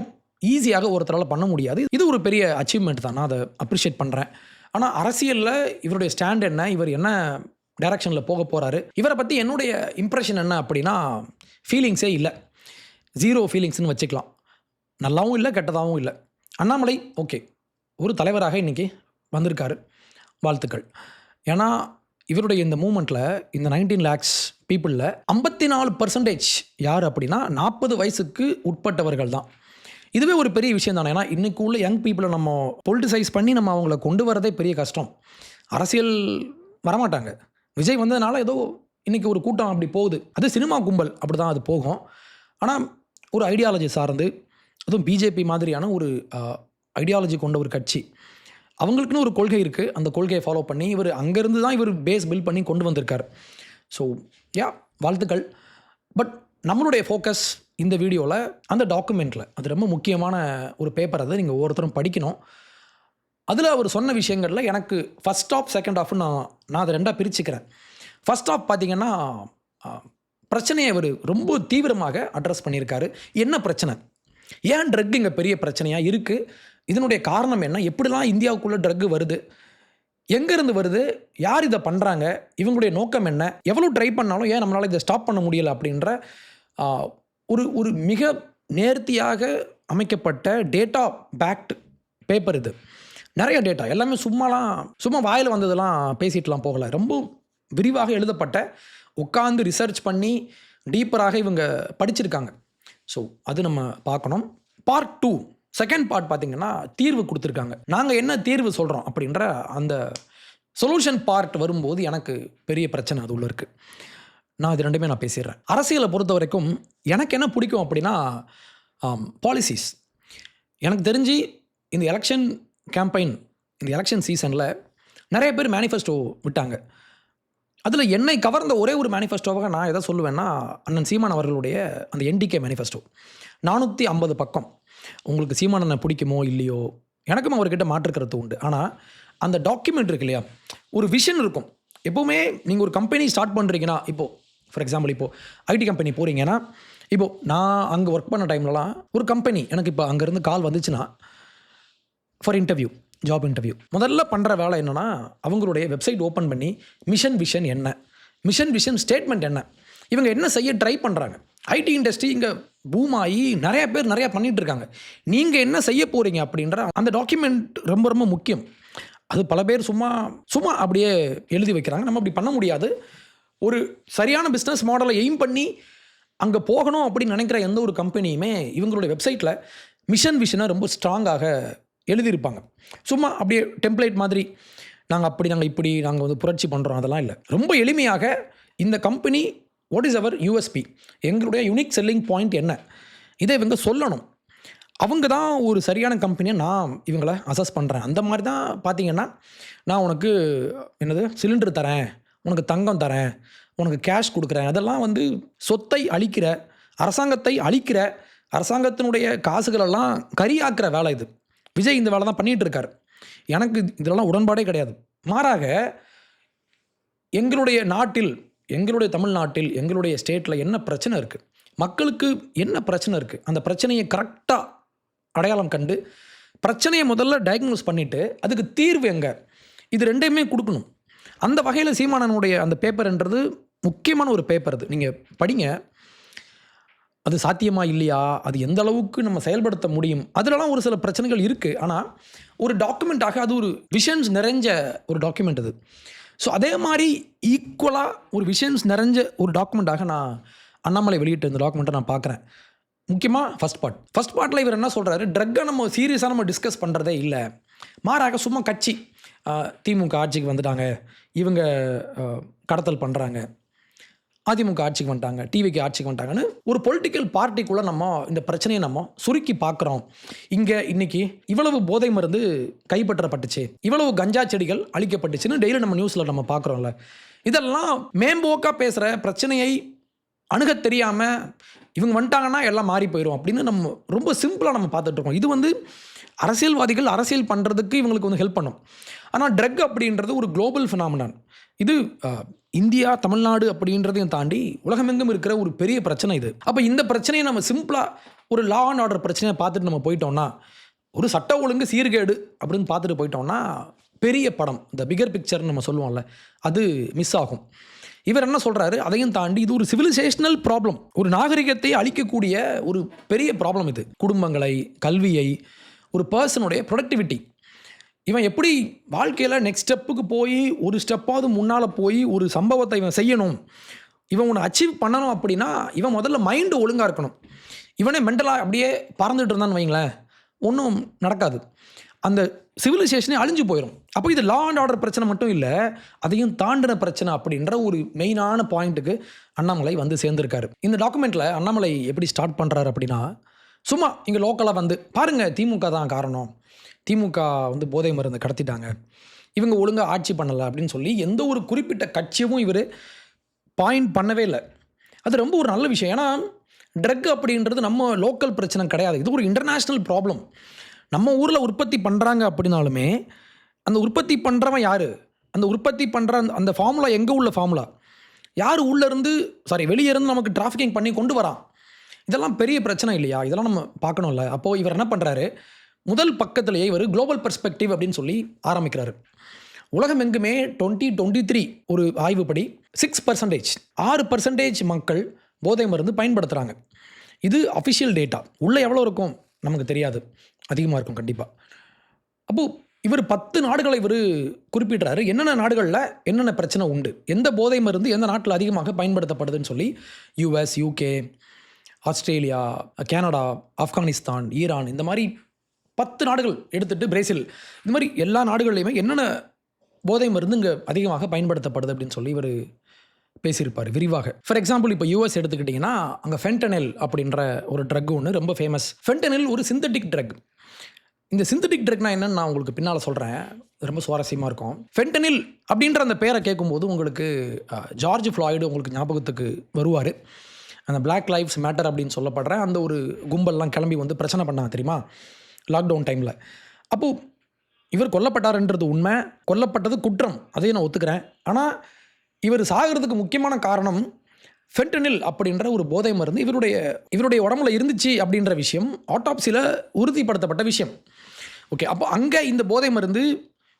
ஈஸியாக ஒருத்தரால் பண்ண முடியாது. இது ஒரு பெரிய அச்சீவ்மெண்ட் தான். நான் அதை அப்ரிஷியேட் பண்ணுறேன். ஆனால் அரசியலில் இவருடைய ஸ்டாண்ட் என்ன, இவர் என்ன டைரக்ஷனில் போக போகிறாரு, இவரை பற்றி என்னுடைய இம்ப்ரெஷன் என்ன அப்படின்னா ஃபீலிங்ஸே இல்லை. 0 ஃபீலிங்ஸ்னு வச்சுக்கலாம். நல்லாவும் இல்லை, கெட்டதாகவும் இல்லை. அண்ணாமலை ஓகே ஒரு தலைவராக இன்றைக்கி வந்திருக்காரு. வாழ்த்துக்கள். ஏன்னா இவருடைய இந்த மூமெண்ட்டில் இந்த 19 lakhs பீப்புளில் 54% யார் அப்படின்னா 40 வயசுக்கு உட்பட்டவர்கள் தான். இதுவே ஒரு பெரிய விஷயம் தானே. ஏன்னா இன்றைக்கு உள்ள யங் பீப்புளை நம்ம பொலிட்டிசைஸ் பண்ணி நம்ம அவங்கள கொண்டு வரதே பெரிய கஷ்டம். அரசியல் வரமாட்டாங்க. விஜய் வந்ததுனால ஏதோ இன்றைக்கி ஒரு கூட்டம் அப்படி போகுது. அது சினிமா கும்பல் அப்படி தான் அது போகும். ஆனால் ஒரு ஐடியாலஜி சார்ந்து, அதுவும் பிஜேபி மாதிரியான ஒரு ஐடியாலஜி கொண்ட ஒரு கட்சி, அவங்களுக்குன்னு ஒரு கொள்கை இருக்குது. அந்த கொள்கையை ஃபாலோ பண்ணி இவர் அங்கேருந்து தான் இவர் பேஸ் பில்ட் பண்ணி கொண்டு வந்திருக்கார். ஸோ வாழ்த்துக்கள். பட் நம்மளுடைய ஃபோக்கஸ் இந்த வீடியோவில் அந்த டாக்குமெண்ட்டில், அது ரொம்ப முக்கியமான ஒரு பேப்பர். அதை நீங்கள் ஒவ்வொருத்தரும் படிக்கணும். அதில் அவர் சொன்ன விஷயங்களில் எனக்கு ஃபஸ்ட் ஆஃப் செகண்ட் ஆஃப்னு நான் அதை ரெண்டாக பிரிச்சுக்கிறேன். ஃபஸ்ட் ஆஃப் பார்த்திங்கன்னா பிரச்சனையை அவர் ரொம்ப தீவிரமாக அட்ரஸ் பண்ணியிருக்காரு. என்ன பிரச்சனை, ஏன் ட்ரக் இங்கே பெரிய பிரச்சனையாக இருக்குது, இதனுடைய காரணம் என்ன, எப்படிலாம் இந்தியாவுக்குள்ளே ட்ரக்கு வருது, எங்கேருந்து வருது, யார் இதை பண்ணுறாங்க, இவங்களுடைய நோக்கம் என்ன, எவ்வளோ ட்ரை பண்ணாலும் ஏன் நம்மளால் இதை ஸ்டாப் பண்ண முடியலை அப்படின்ற ஒரு மிக நேர்த்தியாக அமைக்கப்பட்ட டேட்டா பேக்ட் பேப்பர் இது. நிறைய டேட்டா, எல்லாமே சும்மா வாயில் வந்ததெல்லாம் பேசிட்டுலாம் போகலை. ரொம்ப விரிவாக எழுதப்பட்ட உட்காந்து ரிசர்ச் பண்ணி டீப்பராக இவங்க படிச்சிருக்காங்க. ஸோ அது நம்ம பார்க்கணும். பார்ட் 2 செகண்ட் பார்ட் பார்த்திங்கன்னா தீர்வு கொடுத்துருக்காங்க. நாங்கள் என்ன தீர்வு சொல்கிறோம் அப்படின்ற அந்த சொல்யூஷன் பார்ட் வரும்போது எனக்கு பெரிய பிரச்சனை அது உள்ள இருக்குது. நான் இது ரெண்டுமே நான் பேசிடுறேன். அரசியலை பொறுத்த வரைக்கும் எனக்கு என்ன பிடிக்கும் அப்படின்னா பாலிசிஸ். எனக்கு தெரிஞ்சு இந்த எலெக்ஷன் கேம்பெயின், இந்த எலெக்ஷன் சீசனில் நிறைய பேர் மேனிஃபெஸ்டோ விட்டாங்க. அதில் என்னை கவர்ந்த ஒரே ஒரு மேனிஃபெஸ்டோவாக நான் எதை சொல்லுவேன்னா, அண்ணன் சீமான் அவர்களுடைய அந்த என்டிகே மேனிஃபெஸ்டோ 450 பக்கம். உங்களுக்கு சீமானனை பிடிக்குமோ இல்லையோ, எனக்கும் அவர்கிட்ட மாற்றுக்கிறது உண்டு. ஆனால் அந்த டாக்குமெண்ட் இருக்கு இல்லையா, ஒரு விஷன் இருக்கும். எப்போவுமே நீங்கள் ஒரு கம்பெனி ஸ்டார்ட் பண்ணுறீங்கன்னா, இப்போது ஃபார் எக்ஸாம்பிள் இப்போது ஐடி கம்பெனி போகிறீங்கன்னா, இப்போது நான் அங்கே ஒர்க் பண்ண டைம்லலாம் ஒரு கம்பெனி எனக்கு இப்போ அங்கேருந்து கால் வந்துச்சுன்னா ஃபார் இன்டர்வியூ, ஜாப் இன்டர்வியூ, முதல்ல பண்ணுற வேலை என்னென்னா, அவங்களுடைய வெப்சைட் ஓப்பன் பண்ணி மிஷன் விஷன் என்ன, மிஷன் விஷன் ஸ்டேட்மெண்ட் என்ன, இவங்க என்ன செய்ய ட்ரை பண்ணுறாங்க. ஐடி இண்டஸ்ட்ரி இங்கே பூம் ஆகி நிறைய பேர் நிறையா பண்ணிகிட்ருக்காங்க. நீங்கள் என்ன செய்ய போகிறீங்க அப்படின்ற அந்த டாக்குமெண்ட் ரொம்ப ரொம்ப முக்கியம். அது பல பேர் சும்மா சும்மா அப்படியே எழுதி வைக்கிறாங்க. நம்ம அப்படி பண்ண முடியாது. ஒரு சரியான பிஸ்னஸ் மாடலை எய்ம் பண்ணி அங்கே போகணும் அப்படின்னு நினைக்கிற எந்த ஒரு கம்பெனியுமே இவங்களுடைய வெப்சைட்டில் மிஷன் விஷனை ரொம்ப ஸ்ட்ராங்காக எழுதியிருப்பாங்க. சும்மா அப்படியே டெம்ப்ளேட் மாதிரி நாங்கள் அப்படி, நாங்கள் இப்படி, நாங்கள் வந்து புரட்சி பண்ணுறோம், அதெல்லாம் இல்லை. ரொம்ப எளிமையாக இந்த company what is our USP, எங்களுடைய யூனிக் செல்லிங் பாயிண்ட் என்ன, இதை இவங்க சொல்லணும். அவங்க தான் ஒரு சரியான கம்பெனியை நான் இவங்களை அசஸ் பண்ணுறேன். அந்த மாதிரி தான் பார்த்தீங்கன்னா, நான் உனக்கு என்னது சிலிண்டர் தரேன், உனக்கு தங்கம் தரேன், உனக்கு கேஷ் கொடுக்குறேன், அதெல்லாம் வந்து சொத்தை அழிக்கிற, அரசாங்கத்தை அழிக்கிற, அரசாங்கத்தினுடைய காசுகளெல்லாம் கரியாக்குற வேலை இது. விஜய் இந்த வேலை தான் பண்ணிகிட்டு இருக்கார். எனக்கு இதெல்லாம் உடன்பாடே கிடையாது. மாறாக எங்களுடைய நாட்டில், எங்களுடைய தமிழ்நாட்டில், எங்களுடைய ஸ்டேட்டில் என்ன பிரச்சனை இருக்குது, மக்களுக்கு என்ன பிரச்சனை இருக்குது, அந்த பிரச்சனையை கரெக்டாக அடையாளம் கண்டு பிரச்சனையை முதல்ல டயக்னோஸ் பண்ணிவிட்டு அதுக்கு தீர்வு எங்கே, இது ரெண்டையுமே கொடுக்கணும். அந்த வகையில் சீமானனுடைய அந்த பேப்பர்ன்றது முக்கியமான ஒரு பேப்பர். அது நீங்கள் படிங்க. அது சாத்தியமா இல்லையா, அது எந்த அளவுக்கு நம்ம செயல்படுத்த முடியும், அதிலலாம் ஒரு சில பிரச்சனைகள் இருக்குது. ஆனால் ஒரு டாக்குமெண்ட்டாக அது ஒரு விஷன்ஸ் நிறைஞ்ச ஒரு டாக்குமெண்ட் அது. ஸோ அதே மாதிரி ஈக்குவலாக ஒரு விஷன்ஸ் நிறைஞ்ச ஒரு டாக்குமெண்ட்டாக நான் அண்ணாமலை வெளியிட்ட இந்த டாக்குமெண்ட்டை நான் பார்க்குறேன். முக்கியமாக ஃபஸ்ட் பார்ட்டில் இவர் என்ன சொல்கிறாரு, ட்ரக்கை நம்ம சீரியஸாக நம்ம டிஸ்கஸ் பண்ணுறதே இல்லை. மாறாக சும்மா கட்சி, திமுக ஆட்சிக்கு வந்துட்டாங்க, இவங்க கடத்தல் பண்ணுறாங்க, அதிமுக ஆட்சிக்கு வந்துட்டாங்க, டிவிக்கு ஆட்சிக்கு வந்துட்டாங்கன்னு ஒரு பொலிட்டிக்கல் பார்ட்டிக்குள்ளே நம்ம இந்த பிரச்சனையை நம்ம சுருக்கி பார்க்குறோம். இங்கே இன்றைக்கி இவ்வளவு போதை மருந்து கைப்பற்றப்பட்டுச்சு, இவ்வளவு கஞ்சா செடிகள் அழிக்கப்பட்டுச்சுன்னு டெய்லி நம்ம நியூஸில் நம்ம பார்க்குறோம்ல. இதெல்லாம் மேம்போக்காக பேசுகிற பிரச்சனையை அணுக தெரியாமல் இவங்க வந்துட்டாங்கன்னா எல்லாம் மாறி போயிடும் அப்படின்னு நம்ம ரொம்ப சிம்பிளாக நம்ம பார்த்துட்ருக்கோம். இது வந்து அரசியல்வாதிகள் அரசியல் பண்ணுறதுக்கு இவங்களுக்கு வந்து ஹெல்ப் பண்ணும். ஆனால் ட்ரக் அப்படின்றது ஒரு குளோபல் ஃபினாமினான். இது இந்தியா, தமிழ்நாடு அப்படின்றதையும் தாண்டி உலகமெங்கும் இருக்கிற ஒரு பெரிய பிரச்சனை இது. அப்போ இந்த பிரச்சனையை நம்ம சிம்பிளாக ஒரு லா அண்ட் ஆர்டர் பிரச்சனையை பார்த்துட்டு நம்ம போயிட்டோம்னா, ஒரு சட்ட ஒழுங்கு சீர்கேடு அப்படின்னு பார்த்துட்டு போயிட்டோம்னா, பெரிய படம், இந்த பிகர் பிக்சர்னு நம்ம சொல்லுவோம்ல, அது மிஸ் ஆகும். இவர் என்ன சொல்கிறாரு, அதையும் தாண்டி இது ஒரு சிவிலைசேஷனல் ப்ராப்ளம், ஒரு நாகரிகத்தை அழிக்கக்கூடிய ஒரு பெரிய ப்ராப்ளம் இது. குடும்பங்களை, கல்வியை, ஒரு பர்சனுடைய ப்ரொடக்டிவிட்டி, இவன் எப்படி வாழ்க்கையில் நெக்ஸ்ட் ஸ்டெப்புக்கு போய் ஒரு ஸ்டெப்பாவது முன்னால் போய் ஒரு சம்பவத்தை இவன் செய்யணும், இவன் ஒன்று அச்சீவ் பண்ணணும் அப்படின்னா இவன் முதல்ல மைண்டு ஒழுங்காக இருக்கணும். இவனே மென்டலாக அப்படியே பறந்துட்டு இருந்தான்னு வைங்களேன், ஒன்றும் நடக்காது. அந்த சிவிலைசேஷனே அழிஞ்சு போயிடும். அப்போ இது லா அண்ட் ஆர்டர் பிரச்சனை மட்டும் இல்லை, அதையும் தாண்டின பிரச்சனை அப்படின்ற ஒரு மெயினான பாயிண்ட்டுக்கு அண்ணாமலை வந்து சேர்ந்துருக்காரு. இந்த டாக்குமெண்ட்டில் அண்ணாமலை எப்படி ஸ்டார்ட் பண்ணுறாரு அப்படின்னா, சும்மா இங்கே லோக்கலாக வந்து பாருங்கள், திமுக தான் காரணம், திமுக வந்து போதை மருந்து கடத்திட்டாங்க, இவங்க ஒழுங்காக ஆட்சி பண்ணலை அப்படின்னு சொல்லி எந்த ஒரு குறிப்பிட்ட கட்சியும் இவர் பாயிண்ட் பண்ணவே இல்லை. அது ரொம்ப ஒரு நல்ல விஷயம். ஏன்னா ட்ரக் அப்படின்றது நம்ம லோக்கல் பிரச்சனை கிடையாது, இது ஒரு இன்டர்நேஷ்னல் ப்ராப்ளம். நம்ம ஊரில் உற்பத்தி பண்ணுறாங்க அப்படின்னாலுமே அந்த உற்பத்தி பண்ணுறவன் யார், அந்த உற்பத்தி பண்ணுற அந்த ஃபார்முலா எங்கே உள்ள ஃபார்முலா, யார் உள்ளேருந்து வெளியே இருந்து நமக்கு டிராஃபிக்கிங் பண்ணி கொண்டு வரான், இதெல்லாம் பெரிய பிரச்சனை இல்லையா, இதெல்லாம் நம்ம பார்க்கணும்ல. அப்போது இவர் என்ன பண்ணுறாரு, முதல் பக்கத்திலேயே இவர் குளோபல் பெர்ஸ்பெக்டிவ் அப்படின்னு சொல்லி ஆரம்பிக்கிறாரு. உலகம் எங்குமே 2023 ஒரு ஆய்வுப்படி 6%, 6% மக்கள் போதை மருந்து பயன்படுத்துகிறாங்க. இது அஃபிஷியல் டேட்டா. உள்ளே எவ்வளோ இருக்கும் நமக்கு தெரியாது, அதிகமாக இருக்கும் கண்டிப்பாக. அப்போது இவர் 10 நாடுகளை குறிப்பிடுறாரு. என்னென்ன நாடுகளில் என்னென்ன பிரச்சனை உண்டு, எந்த போதை மருந்து எந்த நாட்டில் அதிகமாக பயன்படுத்தப்படுதுன்னு சொல்லி US, UK, Australia, Canada, Afghanistan, Iran, இந்த மாதிரி 10 நாடுகள் எடுத்துகிட்டு பிரேசில், இந்த மாதிரி எல்லா நாடுகள்லையுமே என்னென்ன போதை மருந்து இங்கே அதிகமாக பயன்படுத்தப்படுது அப்படின்னு சொல்லி இவர் பேசியிருப்பார் விரிவாக. ஃபார் எக்ஸாம்பிள் இப்போ யூஎஸ் எடுத்துக்கிட்டிங்கன்னா அங்கே ஃபென்டனில் அப்படின்ற ஒரு ட்ரக் ஒன்று ரொம்ப ஃபேமஸ். ஃபென்டனில் ஒரு சிந்தட்டிக் ட்ரக். இந்த சிந்தட்டிக் ட்ரக்னா என்னன்னு நான் உங்களுக்கு பின்னால் சொல்கிறேன், ரொம்ப சுவாரஸ்யமாக இருக்கும். ஃபென்டனில் அப்படின்ற அந்த பேரை கேட்கும்போது உங்களுக்கு ஜார்ஜ் ஃப்ளாய்டு உங்களுக்கு ஞாபகத்துக்கு வருவார். அந்த பிளாக் லைவ்ஸ் மேட்டர் அப்படின்னு சொல்லப்படுற அந்த ஒரு கும்பல்லாம் கிளம்பி வந்து பிரச்சனை பண்ணாங்க தெரியுமா, லாக்டவுன் டைமில். அப்போது இவர் கொல்லப்பட்டார்ன்றது உண்மை, கொல்லப்பட்டது குற்றம், அதையும் நான் ஒத்துக்கிறேன். ஆனால் இவர் சாகிறதுக்கு முக்கியமான காரணம் ஃபென்டனில் அப்படின்ற ஒரு போதை மருந்து இவருடைய உடம்புல இருந்துச்சு அப்படின்ற விஷயம் ஆட்டாப்சியில் உறுதிப்படுத்தப்பட்ட விஷயம். ஓகே, அப்போ அங்கே இந்த போதை மருந்து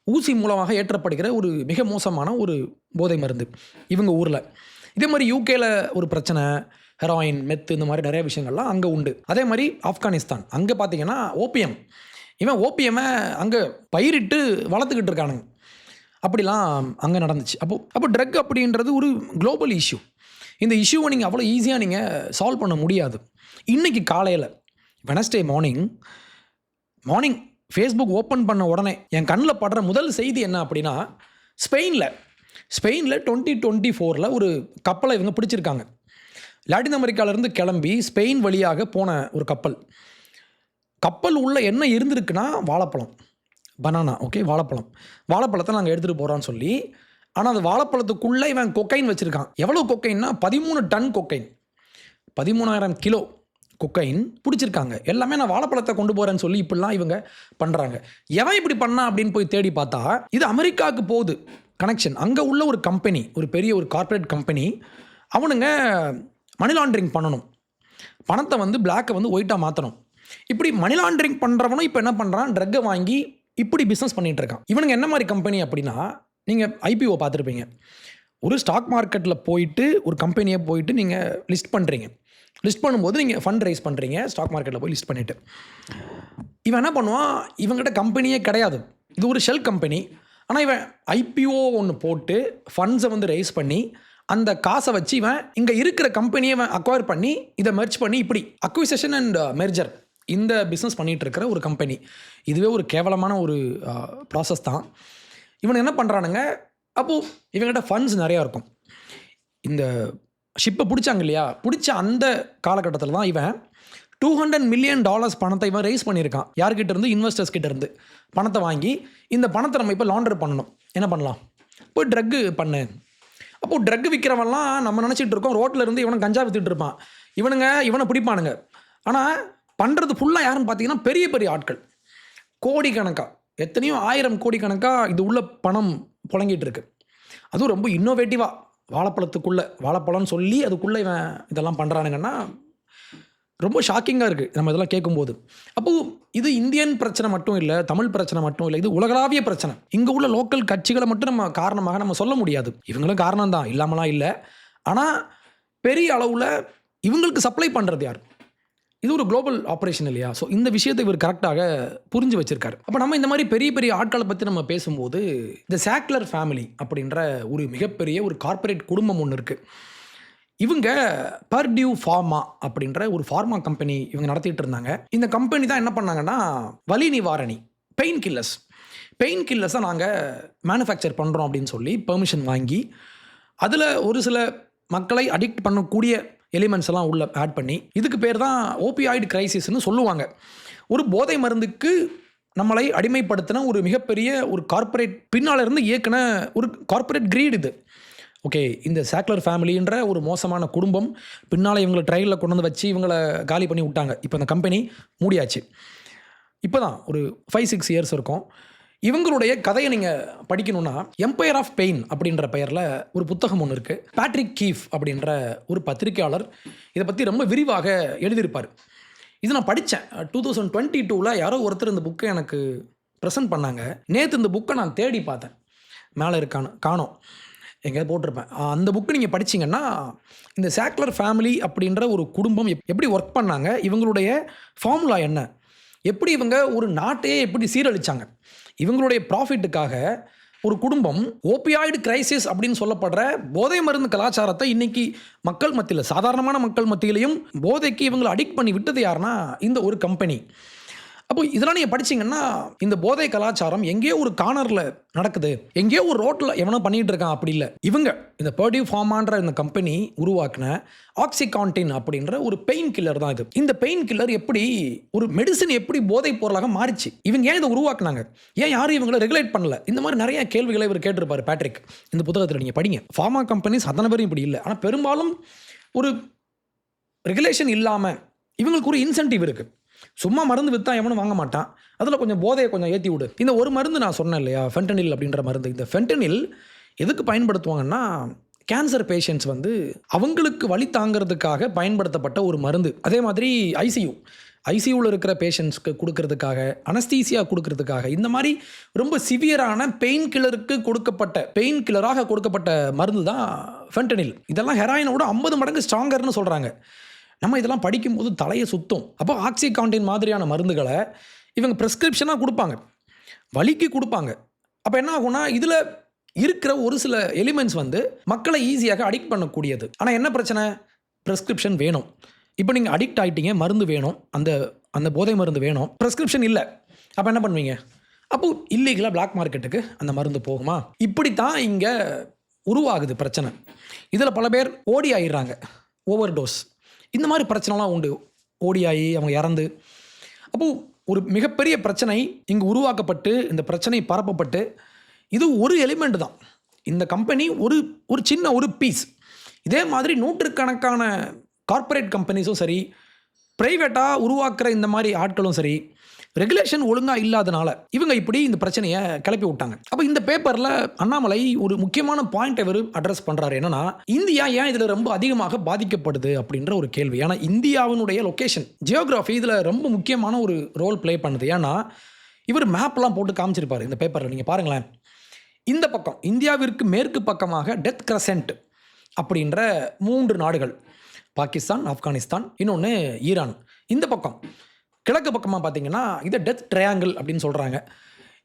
ஊசி மூலமாக ஏற்றப்படுகிற ஒரு மிக மோசமான ஒரு போதை மருந்து இவங்க ஊரில். இதே மாதிரி யூகேல ஒரு பிரச்சனை, ஹெராயின், மெத்து, இந்த மாதிரி நிறைய விஷயங்கள்லாம் அங்கே உண்டு. அதே மாதிரி ஆப்கானிஸ்தான், அங்கே பார்த்தீங்கன்னா ஓபிஎம், இவன் ஓபிஎம்மை அங்கே பயிரிட்டு வளர்த்துக்கிட்டு இருக்கானுங்க. அப்படிலாம் அங்கே நடந்துச்சு. அப்போ ட்ரக் அப்படின்றது ஒரு குளோபல் இஷ்யூ. இந்த இஷ்யூவை நீங்கள் அவ்வளோ ஈஸியாக நீங்கள் சால்வ் பண்ண முடியாது. இன்றைக்கி காலையில் வெனஸ்டே மார்னிங் ஃபேஸ்புக் ஓப்பன் பண்ண உடனே என் கண்ணில் படுற முதல் செய்தி என்ன அப்படின்னா, ஸ்பெயினில் 2024 ஒரு கப்பலை இவங்க பிடிச்சிருக்காங்க. லாட்டின் அமெரிக்காவிலேருந்து கிளம்பி ஸ்பெயின் வழியாக போன ஒரு கப்பல் உள்ள என்ன இருந்திருக்குன்னா வாழைப்பழம், பனானா. ஓகே, வாழைப்பழத்தை நாங்கள் எடுத்துகிட்டு போகிறோன்னு சொல்லி, ஆனால் அது வாழைப்பழத்துக்குள்ளே இவன் கொக்கைன் வச்சுருக்கான். எவ்வளோ கொக்கைன்னா 13 டன் கொக்கைன், 13,000 கிலோ கொக்கைன் பிடிச்சிருக்காங்க. எல்லாமே நான் வாழைப்பழத்தை கொண்டு போகிறேன்னு சொல்லி இப்படிலாம் இவங்க பண்ணுறாங்க. எவன் இப்படி பண்ணா அப்படின்னு போய் தேடி பார்த்தா இது அமெரிக்காவுக்கு போகுது கனெக்ஷன். அங்கே உள்ள ஒரு கம்பெனி, ஒரு பெரிய ஒரு கார்ப்பரேட் கம்பெனி, அவனுங்க மணி லாண்ட்ரிங் பண்ணணும், பணத்தை வந்து பிளாக்கை வந்து ஒயிட்டாக மாற்றணும். இப்படி மணி லாண்ட்ரிங் பண்ணுறவனும் இப்போ என்ன பண்ணுறான், ட்ரக்கை வாங்கி இப்படி பிஸ்னஸ் பண்ணிகிட்டு இருக்கான். இவனுங்க என்ன மாதிரி கம்பெனி அப்படின்னா, நீங்கள் ஐபிஓ பார்த்துருப்பீங்க. ஒரு ஸ்டாக் மார்க்கெட்டில் போயிட்டு ஒரு கம்பெனியை போயிட்டு நீங்கள் லிஸ்ட் பண்ணுறீங்க. லிஸ்ட் பண்ணும்போது நீங்கள் ஃபண்ட் ரைஸ் பண்ணுறீங்க, ஸ்டாக் மார்க்கெட்டில் போய் லிஸ்ட் பண்ணிவிட்டு. இவன் என்ன பண்ணுவான், இவங்ககிட்ட கம்பெனியே கிடையாது, இது ஒரு ஷெல் கம்பெனி. ஆனால் இவன் ஐபிஓ ஒன்று போட்டு ஃபண்ட்ஸை வந்து ரைஸ் பண்ணி அந்த காசை வச்சு இவன் இங்கே இருக்கிற கம்பெனியை இவன் அக்வயர் பண்ணி இதை மெர்ஜ் பண்ணி, இப்படி அக்விசேஷன் அண்ட் மெர்ஜர், இந்த பிஸ்னஸ் பண்ணிகிட்டு இருக்கிற ஒரு கம்பெனி. இதுவே ஒரு கேவலமான ஒரு ப்ராசஸ் தான். இவன் என்ன பண்ணுறானுங்க, அப்போது இவங்ககிட்ட ஃபண்ட்ஸ் நிறையா இருக்கும். இந்த ஷிப்பை பிடிச்சாங்க இல்லையா, பிடிச்ச அந்த காலகட்டத்தில் தான் இவன் $200 மில்லியன் பணத்தை இவன் ரைஸ் பண்ணியிருக்கான். யார்கிட்ட இருந்து, இன்வெஸ்டர்ஸ் கிட்ட இருந்து பணத்தை வாங்கி, இந்த பணத்தை நம்ம இப்போ லாண்டர் பண்ணணும். என்ன பண்ணலாம், போய் ட்ரக்கு பண்ணு. அப்போது ட்ரக் விற்கிறவன்லாம் நம்ம நினச்சிட்டு இருக்கோம் ரோட்டில் இருந்து இவனை கஞ்சா விற்றுட்டு இருப்பான், இவனை பிடிப்பானுங்க. ஆனால் பண்ணுறது ஃபுல்லாக யாருன்னு பார்த்தீங்கன்னா பெரிய பெரிய ஆட்கள், கோடிக்கணக்காக, எத்தனையோ 1000 கோடிக்கணக்காக இது உள்ள பணம் புழங்கிட்டு இருக்கு. அதுவும் ரொம்ப இன்னோவேட்டிவாக வாழைப்பழம்னு சொல்லி அதுக்குள்ளே இவன் இதெல்லாம் பண்ணுறானுங்கன்னா ரொம்ப ஷாக்கிங்காக இருக்குது நம்ம இதெல்லாம் கேட்கும்போது. அப்போது இது இந்தியன் பிரச்சனை மட்டும் இல்லை, தமிழ் பிரச்சனை மட்டும் இல்லை, இது உலகளாவிய பிரச்சனை. இங்கே உள்ள லோக்கல் கட்சிகளை மட்டும் நம்ம காரணமாக நம்ம சொல்ல முடியாது. இவங்களும் காரணம் தான், இல்லாமலாம் இல்லை. ஆனால் பெரிய அளவில் இவங்களுக்கு சப்ளை பண்ணுறது யார், இது ஒரு குளோபல் ஆப்ரேஷன் இல்லையா? ஸோ இந்த விஷயத்தை இவர் கரெக்டாக புரிஞ்சு வச்சிருக்காரு. அப்போ நம்ம இந்த மாதிரி பெரிய பெரிய ஆட்களை பற்றி நம்ம பேசும்போது, இந்த சாக்லர் ஃபேமிலி அப்படின்ற ஒரு மிகப்பெரிய ஒரு கார்ப்பரேட் குடும்பம் ஒன்று இருக்குது. இவங்க பர்டியூ ஃபார்மா அப்படின்ற ஒரு ஃபார்மா கம்பெனி இவங்க நடத்திட்டு இருந்தாங்க. இந்த கம்பெனி தான் என்ன பண்ணாங்கன்னா, வலி நிவாரணி, பெயின் கில்லர்ஸை நாங்கள் மேனுஃபேக்சர் பண்ணுறோம் அப்படின்னு சொல்லி பெர்மிஷன் வாங்கி, அதில் ஒரு சில மக்களை அடிக்ட் பண்ணக்கூடிய எலிமெண்ட்ஸ் எல்லாம் உள்ள ஆட் பண்ணி, இதுக்கு பேர் தான் ஓபியாய்டு கிரைசிஸ்னு சொல்லுவாங்க. ஒரு போதை மருந்துக்கு நம்மளை அடிமைப்படுத்தின ஒரு மிகப்பெரிய ஒரு கார்ப்பரேட் பின்னால் இருந்து இயக்குன ஒரு கார்ப்பரேட் கிரீட் இது. ஓகே, இந்த சாக்லர் ஃபேமிலின்ற ஒரு மோசமான குடும்பம் பின்னால் இவங்களை ட்ரையலில் கொண்டு வந்து வச்சு இவங்களை காலி பண்ணி விட்டாங்க. இப்போ இந்த கம்பெனி மூடியாச்சு. இப்போ தான் ஒரு 5-6 இயர்ஸ் இருக்கும். இவங்களுடைய கதையை நீங்கள் படிக்கணும்னா, எம்பையர் ஆஃப் பெயின் அப்படின்ற பெயரில் ஒரு புத்தகம் ஒன்று இருக்குது. பேட்ரிக் கீஃப் அப்படின்ற ஒரு பத்திரிகையாளர் இதை பற்றி ரொம்ப விரிவாக எழுதியிருப்பார். இது நான் படித்தேன் 2022 யாரோ ஒருத்தர் இந்த புக்கை எனக்கு ப்ரெசென்ட் பண்ணாங்க. நேற்று இந்த புக்கை நான் தேடி பார்த்தேன், மேலே இருக்கான்னு காணோம், எங்கேயாவது போட்டிருப்பேன். அந்த புக்கு நீங்கள் படிச்சிங்கன்னா, இந்த சாக்லர் ஃபேமிலி அப்படின்ற ஒரு குடும்பம் எப்படி ஒர்க் பண்ணாங்க, இவங்களுடைய ஃபார்முலா என்ன, எப்படி இவங்க ஒரு நாட்டையே எப்படி சீரழிச்சாங்க, இவங்களுடைய ப்ராஃபிட்டுக்காக ஒரு குடும்பம் ஓபியாய்டு கிரைசிஸ் அப்படின்னு சொல்லப்படுற போதை மருந்து கலாச்சாரத்தை இன்னைக்கு மக்கள் மத்தியில், சாதாரணமான மக்கள் மத்தியிலையும் போதைக்கு இவங்களை அடிக்ட் பண்ணி விட்டது யாருன்னா இந்த ஒரு கம்பெனி. அப்போ இதெல்லாம் நீங்கள் படிச்சிங்கன்னா இந்த போதை கலாச்சாரம் எங்கேயோ ஒரு கார்னரில் நடக்குது, எங்கேயோ ஒரு ரோட்டில் எவனோ பண்ணிகிட்டு இருக்கான், அப்படி இல்லை. இவங்க இந்த பர்டியூ ஃபார்மான்ற இந்த கம்பெனி உருவாக்கின ஆக்சிகான்டின் அப்படின்ற ஒரு பெயின் கில்லர் தான் இது. இந்த பெயின் கில்லர் எப்படி ஒரு மெடிசன் எப்படி போதை பொருளாக மாறிச்சு, இவங்க ஏன் இதை உருவாக்குனாங்க, ஏன் யாரும் இவங்களை ரெகுலேட் பண்ணல, இந்த மாதிரி நிறைய கேள்விகளை இவர் கேட்டிருப்பார் பேட்ரிக். இந்த புத்தகத்தில் நீங்கள் படிங்க. ஃபார்மா கம்பெனிஸ் அத்தனை பேரும் இப்படி இல்லை, ஆனால் பெரும்பாலும் ஒரு ரெகுலேஷன் இல்லாமல் இவங்களுக்கு ஒரு இன்சென்டிவ் இருக்குது. சும்மா மருந்து விற்றா எவனும் வாங்க மாட்டான், அதில் கொஞ்சம் போதையை கொஞ்சம் ஏற்றி விடு. இந்த ஒரு மருந்து நான் சொன்னேன் இல்லையா, ஃபென்டனில் அப்படின்ற மருந்து. இந்த ஃபென்டனில் எதுக்கு பயன்படுத்துவாங்கன்னா கேன்சர் பேஷண்ட்ஸ் வந்து அவங்களுக்கு வலி தாங்கிறதுக்காக பயன்படுத்தப்பட்ட ஒரு மருந்து. அதே மாதிரி ஐசியூவில் இருக்கிற பேஷண்ட்ஸ்க்கு கொடுக்கறதுக்காக, அனஸ்தீசியா கொடுக்கறதுக்காக, இந்த மாதிரி ரொம்ப சிவியரான பெயின் கில்லராக கொடுக்கப்பட்ட மருந்து தான் ஃபென்டனில். இதெல்லாம் ஹெராயினோட 50 மடங்கு ஸ்ட்ராங்கர்னு சொல்கிறாங்க. நம்ம இதெல்லாம் படிக்கும்போது தலையை சுத்தும். அப்போ ஆக்சிகான்டின் மாதிரியான மருந்துகளை இவங்க ப்ரெஸ்கிரிப்ஷனாக கொடுப்பாங்க, வலிக்கு கொடுப்பாங்க. அப்போ என்ன ஆகும்னா இதில் இருக்கிற ஒரு சில எலிமெண்ட்ஸ் வந்து மக்களை ஈஸியாக அடிக்ட் பண்ணக்கூடியது. ஆனால் என்ன பிரச்சனை, ப்ரெஸ்கிரிப்ஷன் வேணும். இப்போ நீங்கள் அடிக்ட் ஆகிட்டீங்க, மருந்து வேணும், அந்த போதை மருந்து வேணும், ப்ரெஸ்கிரிப்ஷன் இல்லை. அப்போ என்ன பண்ணுவீங்க, அப்போ இல்லீகலாக பிளாக் மார்க்கெட்டுக்கு அந்த மருந்து போகுமா? இப்படித்தான் இங்கே உருவாகுது பிரச்சனை. இதில் பல பேர் ஓடி ஆயிடுறாங்க, ஓவர் டோஸ், இந்த மாதிரி பிரச்சனைலாம் உண்டு. ஓடியாகி அவங்க இறந்து. அப்போது ஒரு மிகப்பெரிய பிரச்சனை இங்கே உருவாக்கப்பட்டு, இந்த பிரச்சனை பரப்பப்பட்டு, இது ஒரு எலிமெண்ட் தான். இந்த கம்பெனி ஒரு சின்ன ஒரு பீஸ். இதே மாதிரி நூற்றுக்கணக்கான கார்ப்பரேட் கம்பெனிஸும் சரி, ப்ரைவேட்டாக உருவாக்குற இந்த மாதிரி ஆட்களும் சரி, ரெகுலேஷன் ஒழுங்காக இல்லாதனால இவங்க இப்படி இந்த பிரச்சனையை கிளப்பி விட்டாங்க. அப்போ இந்த பேப்பரில் அண்ணாமலை ஒரு முக்கியமான பாயிண்ட் இவர் அட்ரஸ் பண்ணுறாரு. என்னன்னா, இந்தியா ஏன் இதில் ரொம்ப அதிகமாக பாதிக்கப்படுது அப்படின்ற ஒரு கேள்வி. ஏன்னா இந்தியாவினுடைய லொக்கேஷன், ஜியோகிராஃபி இதில் ரொம்ப முக்கியமான ஒரு ரோல் ப்ளே பண்ணுது. ஏன்னா இவர் மேப்லாம் போட்டு காமிச்சிருப்பார் இந்த பேப்பரில். நீங்கள் பாருங்களேன், இந்த பக்கம் இந்தியாவிற்கு மேற்கு பக்கமாக டெத் கிரசென்ட் அப்படின்ற 3 நாடுகள், பாகிஸ்தான், ஆப்கானிஸ்தான், இன்னொன்று ஈரான். இந்த பக்கம் கிழக்கு பக்கமாக பார்த்தீங்கன்னா இதை டெத் ட்ரையாங்கிள் அப்படின்னு சொல்கிறாங்க.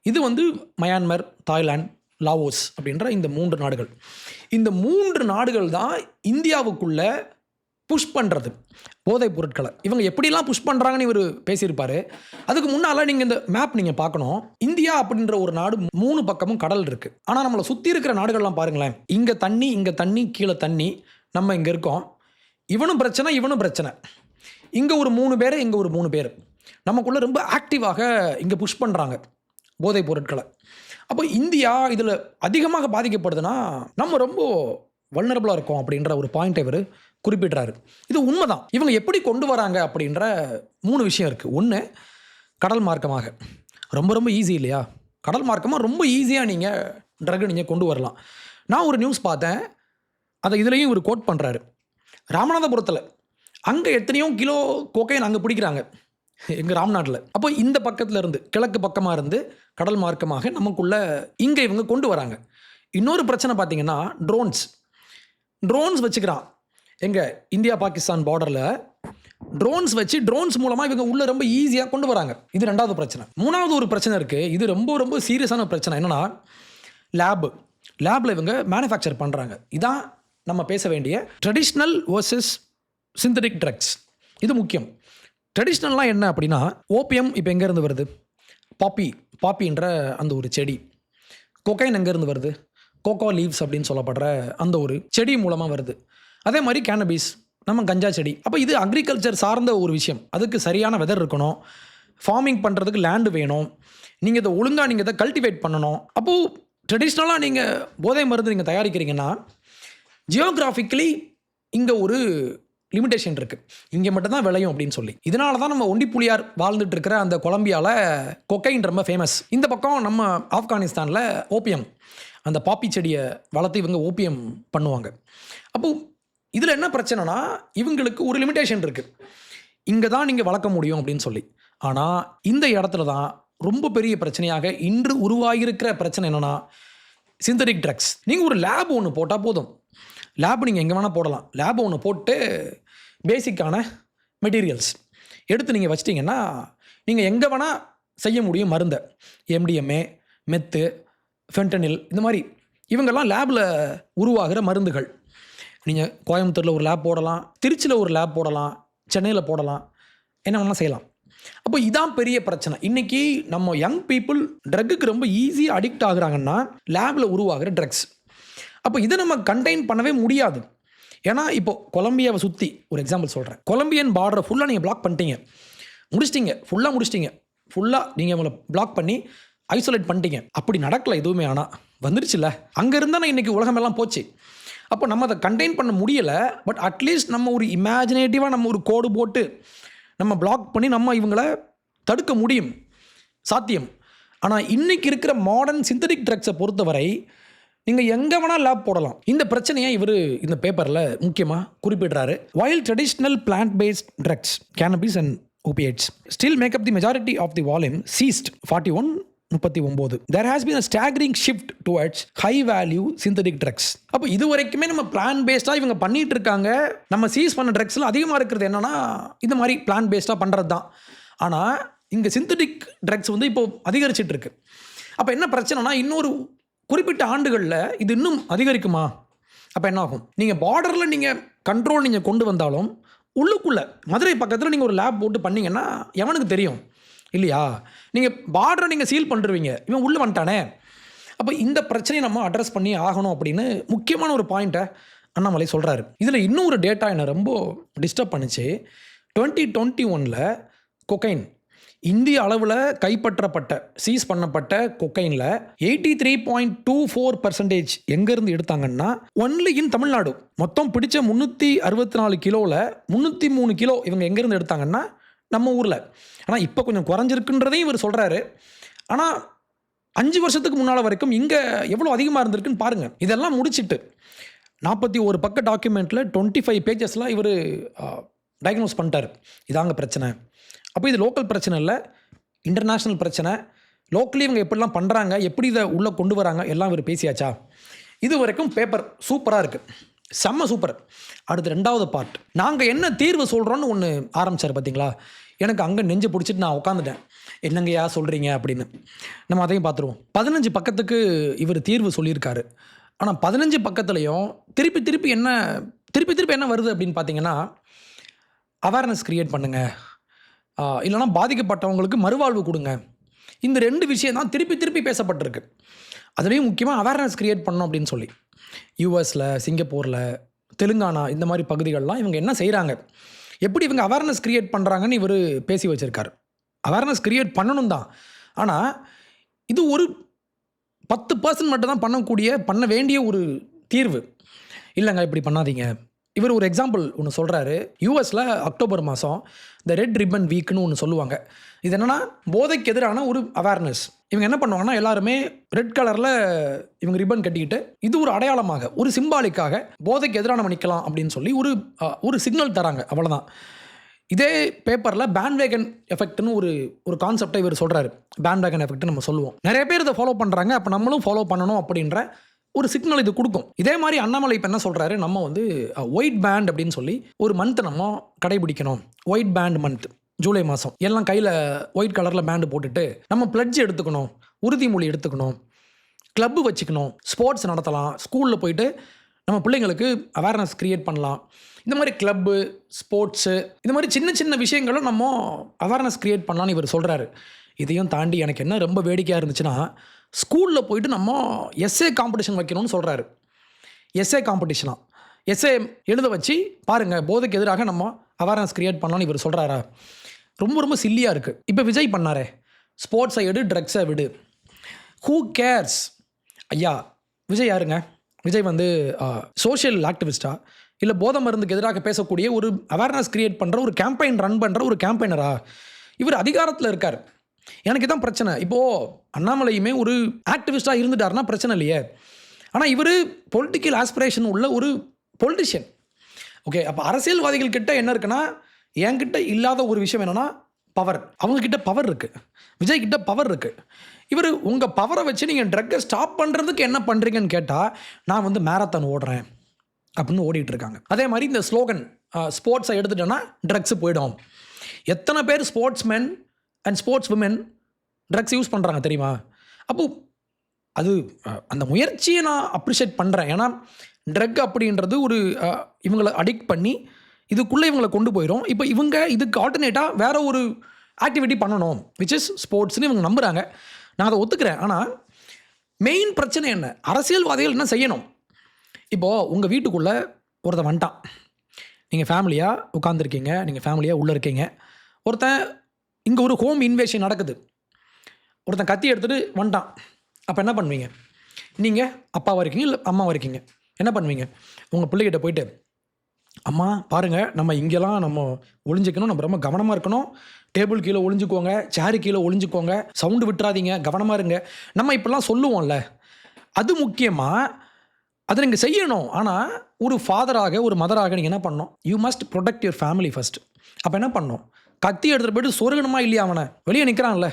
இது வந்து மயான்மர், தாய்லாந்து, லாவோஸ் அப்படின்ற இந்த 3 நாடுகள். இந்த 3 நாடுகள் தான் இந்தியாவுக்குள்ளே புஷ் பண்ணுறது போதைப் பொருட்களை. இவங்க எப்படிலாம் புஷ் பண்ணுறாங்கன்னு இவர் பேசியிருப்பார். அதுக்கு முன்னால் நீங்கள் இந்த மேப் நீங்கள் பார்க்கணும். இந்தியா அப்படின்ற ஒரு நாடு 3 பக்கமும் கடல் இருக்குது. ஆனால் நம்மளை சுற்றி இருக்கிற நாடுகள்லாம் பாருங்களேன், இங்கே தண்ணி, கீழே தண்ணி, நம்ம இங்கே இருக்கோம். இவனும் பிரச்சனை. இங்கே ஒரு 3 பேர், இங்கே ஒரு 3 பேர் நமக்குள்ளே ரொம்ப ஆக்டிவாக இங்கே புஷ் பண்ணுறாங்க போதைப் பொருட்களை. அப்போ இந்தியா இதில் அதிகமாக பாதிக்கப்படுதுன்னா நம்ம ரொம்ப வல்னரபிளாக இருக்கோம் அப்படின்ற ஒரு பாயிண்ட் இவர் குறிப்பிட்றாரு. இது உண்மைதான். இவங்க எப்படி கொண்டு வராங்க அப்படின்ற 3 விஷயம் இருக்குது. ஒன்று, கடல் மார்க்கமாக ரொம்ப ஈஸி இல்லையா, கடல் மார்க்கமாக ரொம்ப ஈஸியாக நீங்கள் ட்ரக் நீங்கள் கொண்டு வரலாம். நான் ஒரு நியூஸ் பார்த்தேன், அதை இதுலேயும் இவர் கோட் பண்ணுறாரு. ராமநாதபுரத்தில் அங்கே எத்தனையோ கிலோ கோக்கைன் அங்கே பிடிக்கிறாங்க, எங்கள் ராம்நாட்டில். அப்போ இந்த பக்கத்தில் இருந்து, கிழக்கு பக்கமாக இருந்து கடல் மார்க்கமாக நமக்குள்ளே இங்கே இவங்க கொண்டு வராங்க. இன்னொரு பிரச்சனை பார்த்தீங்கன்னா ட்ரோன்ஸ் வச்சுக்கிறான். எங்கள் இந்தியா பாகிஸ்தான் பார்டரில் ட்ரோன்ஸ் மூலமாக இவங்க உள்ளே ரொம்ப ஈஸியாக கொண்டு வராங்க. இது 2வது பிரச்சனை. 3வது ஒரு பிரச்சனை இருக்குது. இது ரொம்ப சீரியஸான பிரச்சனை. என்னென்னா, லேபில் இவங்க மேனுஃபேக்சர் பண்ணுறாங்க. இதான் நம்ம பேச வேண்டிய ட்ரெடிஷ்னல் வர்சஸ் சிந்தட்டிக் ட்ரக்ஸ். இது முக்கியம். ட்ரெடிஷ்னல்லாம் என்ன அப்படின்னா, ஓபியம் இப்போ எங்கேருந்து வருது, பாப்பின்ற அந்த ஒரு செடி. கொக்கைன் எங்கேருந்து வருது, கோகோ லீவ்ஸ் அப்படின்னு சொல்லப்படுற அந்த ஒரு செடி மூலமாக வருது. அதே மாதிரி கேனபிஸ், நம்ம கஞ்சா செடி. அப்போ இது அக்ரிகல்ச்சர் சார்ந்த ஒரு விஷயம். அதுக்கு சரியான வெதர் இருக்கணும், ஃபார்மிங் பண்ணுறதுக்கு லேண்டு வேணும், நீங்கள் இதை ஒழுங்காக நீங்கள் இதை கல்டிவேட் பண்ணணும். அப்போது ட்ரெடிஷ்னலாக நீங்கள் போதை மருந்து நீங்கள் தயாரிக்கிறீங்கன்னா ஜியோகிராஃபிக்கலி இங்கே ஒரு லிமிடேஷன் இருக்குது, இங்கே மட்டும்தான் விளையும் அப்படின்னு சொல்லி. இதனால தான் நம்ம ஒண்டிப்புலியார் வாழ்ந்துட்டு இருக்கிற அந்த கொலம்பியாவில் கொக்கைன் ரொம்ப ஃபேமஸ். இந்த பக்கம் நம்ம ஆப்கானிஸ்தானில் ஓபியம், அந்த பாப்பி செடியை வளர்த்து இவங்க ஓபியம் பண்ணுவாங்க. அப்போது இதில் என்ன பிரச்சனைனா, இவங்களுக்கு ஒரு லிமிடேஷன் இருக்குது, இங்கே தான் நீங்கள் வளர்க்க முடியும் அப்படின்னு சொல்லி. ஆனால் இந்த இடத்துல தான் ரொம்ப பெரிய பிரச்சனையாக இன்று உருவாகியிருக்கிற பிரச்சனை என்னென்னா, சிந்தட்டிக் ட்ரக்ஸ். நீங்கள் ஒரு லேப் ஒன்று போட்டால் போதும். லேப் நீங்கள் எங்கே வேணால் போடலாம். லேப் ஒன்று போட்டு பேசிக்கான மெட்டீரியல்ஸ் எடுத்து நீங்கள் வச்சிட்டிங்கன்னா நீங்கள் எங்கே வேணால் செய்ய முடியும் மருந்தை. MDMA, மெத்து, ஃபென்டனில், இந்த மாதிரி இவங்கெல்லாம் லேபில் உருவாகிற மருந்துகள். நீங்கள் கோயம்புத்தூரில் ஒரு லேப் போடலாம், திருச்சியில் ஒரு லேப் போடலாம், சென்னையில் போடலாம், என்ன வேணால் செய்யலாம். அப்போ இதான் பெரிய பிரச்சனை. இன்றைக்கி நம்ம யங் பீப்புள் ட்ரக்குக்கு ரொம்ப ஈஸியாக அடிக்ட் ஆகுறாங்கன்னா லேபில் உருவாகிற ட்ரக்ஸ். அப்போ இதை நம்ம கண்டெயின் பண்ணவே முடியாது. ஏன்னா இப்போது கொலம்பியாவை சுற்றி ஒரு எக்ஸாம்பிள் சொல்கிறேன். கொலம்பியன் பார்டரை ஃபுல்லாக நீங்கள் பிளாக் பண்ணிட்டீங்க, முடிச்சிட்டிங்க, ஃபுல்லாக நீங்கள் அவங்கள பிளாக் பண்ணி ஐசோலேட் பண்ணிட்டீங்க. அப்படி நடக்கலை எதுவுமே. ஆனால் வந்துருச்சுல்ல, அங்கே இருந்தால் நான் இன்றைக்கி உலகமெல்லாம் போச்சு. அப்போ நம்ம அதை கண்டெயின் பண்ண முடியலை. பட் அட்லீஸ்ட் நம்ம ஒரு இமேஜினேட்டிவாக நம்ம ஒரு கோடு போட்டு நம்ம பிளாக் பண்ணி நம்ம இவங்கள தடுக்க முடியும், சாத்தியம். ஆனால் இன்றைக்கி இருக்கிற மாடர்ன் சிந்தட்டிக் ட்ரக்ஸை பொறுத்தவரை நீங்கள் எங்கே வேணால் லேப் போடலாம். இந்த பிரச்சனையை இவர் இந்த பேப்பரில் முக்கியமாக குறிப்பிடுறாரு. While traditional plant-based drugs, cannabis and opiates still make up the majority of the volume seized 41-39, there has been a staggering shift towards high-value synthetic drugs. அப்போ இது வரைக்குமே நம்ம பிளான் பேஸ்டாக இவங்க பண்ணிகிட்டு இருக்காங்க. நம்ம சீஸ் பண்ண ட்ரக்ஸில் அதிகமாக இருக்கிறது என்னென்னா இந்த மாதிரி பிளான் பேஸ்டாக பண்ணுறது தான். ஆனால் இங்கே சிந்தட்டிக் ட்ரக்ஸ் வந்து இப்போது அதிகரிச்சிட்டு இருக்கு. அப்போ என்ன பிரச்சனைனா, இன்னொரு குறிப்பிட்ட ஆண்டுகளில் இது இன்னும் அதிகரிக்குமா? அப்போ என்ன ஆகும்? நீங்கள் பார்டரில் நீங்கள் கண்ட்ரோல் நீங்கள் கொண்டு வந்தாலும் உள்ளுக்குள்ளே மதுரை பக்கத்தில் நீங்கள் ஒரு லேப் போட்டு பண்ணிங்கன்னா எவனுக்கு தெரியும் இல்லையா? நீங்கள் பார்டரை நீங்கள் சீல் பண்ணிருவீங்க, இவன் உள்ளே வந்துட்டானே. அப்போ இந்த பிரச்சனையை நம்ம அட்ரஸ் பண்ணி ஆகணும் அப்படின்னு முக்கியமான ஒரு பாயிண்ட்டை அண்ணாமலை சொல்கிறாரு. இதில் இன்னும் ஒரு டேட்டா என்னை ரொம்ப டிஸ்டர்ப் பண்ணிச்சு. 2021 கொக்கைன் இந்திய அளவில் கைப்பற்றப்பட்ட சீஸ் பண்ணப்பட்ட கொக்கைனில் 83.24% எங்கேருந்து எடுத்தாங்கன்னா ஒன்லி இன் தமிழ்நாடு. மொத்தம் பிடிச்ச 364 கிலோவில் 303 கிலோ இவங்க எங்கேருந்து எடுத்தாங்கன்னா நம்ம ஊரில். ஆனால் இப்போ கொஞ்சம் குறைஞ்சிருக்குன்றதையும் இவர் சொல்கிறாரு. ஆனால் 5 வருஷத்துக்கு முன்னால் வரைக்கும் இங்கே எவ்வளோ அதிகமாக இருந்திருக்குன்னு பாருங்கள். இதெல்லாம் முடிச்சுட்டு 41 பக்க டாக்குமெண்ட்டில் 25 பேஜஸ்லாம் இவர் டயக்னோஸ் பண்ணிட்டார். இதாங்க பிரச்சனை. அப்போ இது லோக்கல் பிரச்சனை இல்லை, இன்டர்நேஷ்னல் பிரச்சனை. லோக்கலி இவங்க எப்படிலாம் பண்ணுறாங்க, எப்படி இதை உள்ளே கொண்டு வராங்க, எல்லாம் இவர் பேசியாச்சா? இது வரைக்கும் பேப்பர் சூப்பராக இருக்குது, செம்ம சூப்பர். அடுத்து 2வது பார்ட், நாங்கள் என்ன தீர்வு சொல்கிறோன்னு ஒன்று ஆரம்பித்தார் பார்த்தீங்களா? எனக்கு அங்கே நெஞ்சு பிடிச்சிட்டு நான் உட்காந்துட்டேன், என்னங்கய்யா சொல்கிறீங்க அப்படின்னு. நம்ம அதையும் பார்த்துருவோம். 15 பக்கத்துக்கு இவர் தீர்வு சொல்லியிருக்காரு. ஆனால் 15 பக்கத்துலேயும் திருப்பி என்ன வருது அப்படின்னு பார்த்தீங்கன்னா, அவேர்னஸ் க்ரியேட் பண்ணுங்கள், இல்லைனா பாதிக்கப்பட்டவங்களுக்கு மறுவாழ்வு கொடுங்க. இந்த 2 விஷயம் தான் திருப்பி பேசப்பட்டிருக்கு. அதுலேயும் முக்கியமாக அவேர்னஸ் க்ரியேட் பண்ணணும் அப்படின்னு சொல்லி. யூஎஸில், சிங்கப்பூரில், தெலுங்கானா இந்த மாதிரி பகுதிகளெலாம் இவங்க என்ன செய்கிறாங்க, எப்படி இவங்க அவேர்னஸ் க்ரியேட் பண்ணுறாங்கன்னு இவர் பேசி வச்சுருக்காரு. அவேர்னஸ் க்ரியேட் பண்ணணும் தான், ஆனால் இது ஒரு 10% மட்டும் தான் பண்ண வேண்டிய ஒரு தீர்வு இல்லைங்க, இப்படி பண்ணாதீங்க. இவர் ஒரு எக்ஸாம்பிள் ஒன்று சொல்கிறாரு. யூஎஸில் அக்டோபர் மாதம் இந்த ரெட் ரிப்பன் வீக்னு ஒன்று சொல்லுவாங்க. இது என்னென்னா போதைக்கு எதிரான ஒரு அவேர்னஸ். இவங்க என்ன பண்ணுவாங்கன்னா எல்லாருமே ரெட் கலரில் இவங்க ரிப்பன் கட்டிக்கிட்டு இது ஒரு அடையாளமாக, ஒரு சிம்பாலிக்காக போதைக்கு எதிரான நிற்கலாம் அப்படின்னு சொல்லி ஒரு சிக்னல் தராங்க, அவ்வளோதான். இதே பேப்பரில் பேண்ட்வேகன் எஃபெக்ட்னு ஒரு கான்செப்டை இவர் சொல்கிறாரு. பேண்ட்வேகன் எஃபெக்ட்னு நம்ம சொல்லுவோம். நிறைய பேர் இதை ஃபாலோ பண்ணுறாங்க, அப்போ நம்மளும் ஃபாலோ பண்ணணும் அப்படின்ற ஒரு சிக்னல் இது கொடுக்கும். இதே மாதிரி அண்ணாமலை இப்போ என்ன சொல்கிறாரு, நம்ம வந்து ஒயிட் பேண்ட் அப்படின்னு சொல்லி ஒரு மந்த் நம்ம கடைபிடிக்கணும். ஒயிட் பேண்ட் மந்த், ஜூலை மாதம் எல்லாம் கையில் ஒயிட் கலரில் பேண்டு போட்டுட்டு நம்ம பிளட்ஜ் எடுத்துக்கணும், உறுதிமொழி எடுத்துக்கணும், கிளப்பு வச்சுக்கணும், ஸ்போர்ட்ஸ் நடத்தலாம், ஸ்கூலில் போயிட்டு நம்ம பிள்ளைங்களுக்கு அவேர்னஸ் க்ரியேட் பண்ணலாம். இந்த மாதிரி கிளப்பு, ஸ்போர்ட்ஸு, இந்த மாதிரி சின்ன விஷயங்களும் நம்ம அவேர்னஸ் க்ரியேட் பண்ணலான்னு இவர் சொல்கிறாரு. இதையும் தாண்டி எனக்கு என்ன ரொம்ப வேடிக்கையாக இருந்துச்சுன்னா, ஸ்கூலில் போயிட்டு நம்ம எஸ்ஏ காம்படிஷன் வைக்கணும்னு சொல்கிறாரு. எஸ்ஏ காம்படிஷனாக எஸ்ஏ எழுத வச்சு பாருங்கள், போதைக்கு எதிராக நம்ம அவேர்னஸ் க்ரியேட் பண்ணலான்னு இவர் சொல்கிறாரா? ரொம்ப சில்லியாக இருக்குது. இப்போ விஜய் பண்ணாரே, ஸ்போர்ட்ஸை எடு, ட்ரக்ஸை விடு, ஹூ கேர்ஸ்? ஐயா, விஜய் யாருங்க? விஜய் வந்து சோஷியல் ஆக்டிவிஸ்டா இல்லை போதை மருந்துக்கு எதிராக பேசக்கூடிய ஒரு அவேர்னஸ் க்ரியேட் பண்ணுற ஒரு கேம்பெயின் ரன் பண்ணுற ஒரு கேம்பெயினரா? இவர் அதிகாரத்தில் இருக்கார். எனக்கு தான் பிரச்சனை. இப்போது அண்ணாமலையுமே ஒரு ஆக்டிவிஸ்டாக இருந்துட்டாருன்னா பிரச்சனை இல்லையே. ஆனால் இவர் பொலிட்டிக்கல் ஆஸ்பிரேஷன் உள்ள ஒரு பொலிட்டிஷியன். ஓகே, அப்போ அரசியல்வாதிகள் கிட்ட என்ன இருக்குன்னா, என்கிட்ட இல்லாத ஒரு விஷயம் என்னென்னா பவர். அவங்கக்கிட்ட பவர் இருக்குது, விஜய் கிட்ட பவர் இருக்குது. இவர் உங்கள் பவரை வச்சு நீங்கள் ட்ரக்கை ஸ்டாப் பண்ணுறதுக்கு என்ன பண்ணுறீங்கன்னு கேட்டால், நான் வந்து மேரத்தான் ஓடுறேன் அப்படின்னு ஓடிட்டு இருக்காங்க. அதே மாதிரி இந்த ஸ்லோகன், ஸ்போர்ட்ஸை எடுத்துட்டோன்னா ட்ரக்ஸு போயிடும். எத்தனை பேர் sportsmen and sportswomen drugs use பண்ணுறாங்க தெரியுமா? அப்போது அது அந்த முயற்சியை நான் அப்ரிஷியேட் பண்ணுறேன். ஏன்னா ட்ரக் அப்படின்றது ஒரு இவங்களை அடிக்ட் பண்ணி இதுக்குள்ளே இவங்களை கொண்டு போயிடும். இப்போ இவங்க இதுக்கு ஆல்டர்னேட்டாக வேற ஒரு ஆக்டிவிட்டி பண்ணணும், விச் இஸ் ஸ்போர்ட்ஸ்னு இவங்க நம்புகிறாங்க. நான் அதை ஒத்துக்கிறேன். ஆனால் மெயின் பிரச்சனை என்ன, அரசியல்வாதிகள் என்ன செய்யணும்? இப்போது உங்கள் வீட்டுக்குள்ளே ஒருத்தன் வந்துட்டான், நீங்கள் ஃபேமிலியாக உட்காந்துருக்கீங்க, நீங்கள் ஃபேமிலியாக உள்ளே இருக்கீங்க. ஒருத்தன் இங்கே ஒரு ஹோம் இன்வேஷன் நடக்குது, ஒருத்தன் கத்தி எடுத்துகிட்டு வந்துட்டான். அப்போ என்ன பண்ணுவீங்க? நீங்கள் அப்பாவாக இருக்கீங்க இல்லை அம்மாவாக இருக்கீங்க, என்ன பண்ணுவீங்க? உங்கள் பிள்ளைகிட்ட போயிட்டு, அம்மா பாருங்கள், நம்ம இங்கெல்லாம் நம்ம ஒளிஞ்சிக்கணும், நம்ம ரொம்ப கவனமாக இருக்கணும், டேபிள் கீழே ஒளிஞ்சுக்கோங்க, சேரு கீழே ஒளிஞ்சுக்கோங்க, சவுண்டு விட்டுறாதீங்க, கவனமாக இருங்க, நம்ம இப்படிலாம் சொல்லுவோம்ல. அது முக்கியமாக அதை நீங்கள் செய்யணும். ஆனால் ஒரு ஃபாதராக ஒரு மதராக நீங்கள் என்ன பண்ணணும்? You must protect your family first. அப்போ என்ன பண்ணணும்? கத்தி எடுத்துகிட்டு போய்ட்டு சொருகணுமா இல்லையா? அவனை வெளியே நிற்கிறான்ல,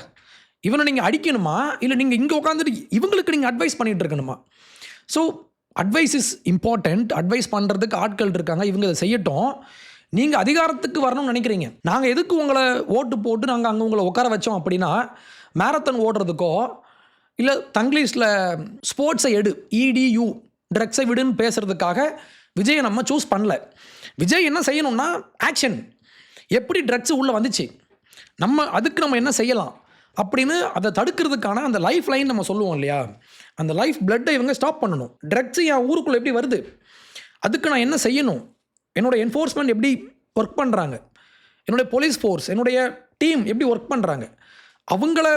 இவனை நீங்கள் அடிக்கணுமா இல்லை நீங்கள் இங்கே உட்காந்துட்டு இவங்களுக்கு நீங்கள் அட்வைஸ் பண்ணிகிட்டு இருக்கணுமா? So advice is important. Advice பண்ணுறதுக்கு ஆட்கள் இருக்காங்க, இவங்க இதை செய்யட்டும். நீங்கள் அதிகாரத்துக்கு வரணும்னு நினைக்கிறீங்க. நாங்கள் எதுக்கு உங்களை ஓட்டு போட்டு நாங்கள் அங்கே உங்களை உட்கார வச்சோம் அப்படின்னா, மேரத்தான் ஓடுறதுக்கோ இல்லை தங்கிலீஷில் ஸ்போர்ட்ஸை எடு, EDU ட்ரக்ஸை விடுன்னு பேசுகிறதுக்காக விஜயை நம்ம சூஸ் பண்ணல. விஜய் என்ன செய்யணும்னா ஆக்ஷன். எப்படி ட்ரக்ஸு உள்ளே வந்துச்சு, அதுக்கு நம்ம என்ன செய்யலாம் அப்படின்னு அதை தடுக்கிறதுக்கான அந்த லைஃப் லைன் நம்ம சொல்லுவோம் இல்லையா, அந்த லைஃப் பிளட்டை இவங்க ஸ்டாப் பண்ணணும். ட்ரக்ஸு என் ஊருக்குள்ளே எப்படி வருது, அதுக்கு நான் என்ன செய்யணும், என்னோடய என்ஃபோர்ஸ்மெண்ட் எப்படி ஒர்க் பண்ணுறாங்க, என்னுடைய போலீஸ் ஃபோர்ஸ், என்னுடைய டீம் எப்படி ஒர்க் பண்ணுறாங்க, அவங்கள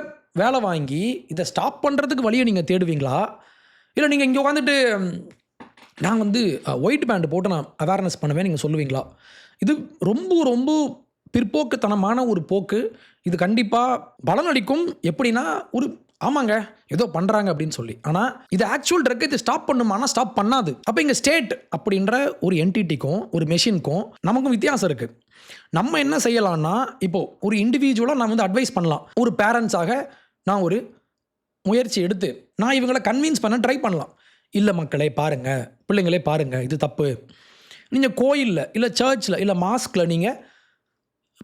வேலை வாங்கி இதை ஸ்டாப் பண்ணுறதுக்கு வழியை நீங்கள் தேடுவீங்களா? இல்லை நீங்கள் இங்கே உட்காந்துட்டு நான் ஒயிட் பேண்ட் போட்டு நான் அவேர்னஸ் பண்ணுவேன் நீங்கள் சொல்லுவீங்களா? இது ரொம்ப ரொம்ப பிற்போக்குத்தனமான ஒரு போக்கு. இது கண்டிப்பாக பலனளிக்கும். எப்படின்னா, ஒரு ஆமாங்க ஏதோ பண்ணுறாங்க அப்படின்னு சொல்லி, ஆனால் இது ஆக்சுவல் ட்ரக்கை இது ஸ்டாப் பண்ணுமானா ஸ்டாப் பண்ணாது. அப்போ இங்கே ஸ்டேட் அப்படின்ற ஒரு என்டிட்டிக்கும் ஒரு மெஷினுக்கும் நமக்கும் வித்தியாசம் இருக்குது. நம்ம என்ன செய்யலாம்னா, இப்போது ஒரு இண்டிவிஜுவலாக நான் அட்வைஸ் பண்ணலாம். ஒரு பேரண்ட்ஸாக நான் ஒரு முயற்சி எடுத்து நான் இவங்களை கன்வின்ஸ் பண்ண ட்ரை பண்ணலாம். இல்லை மக்களே பாருங்கள், பிள்ளைங்களே பாருங்கள், இது தப்பு. நீங்கள் கோயிலில் இல்லை சர்ச்சில் இல்லை மாஸ்கில் நீங்கள்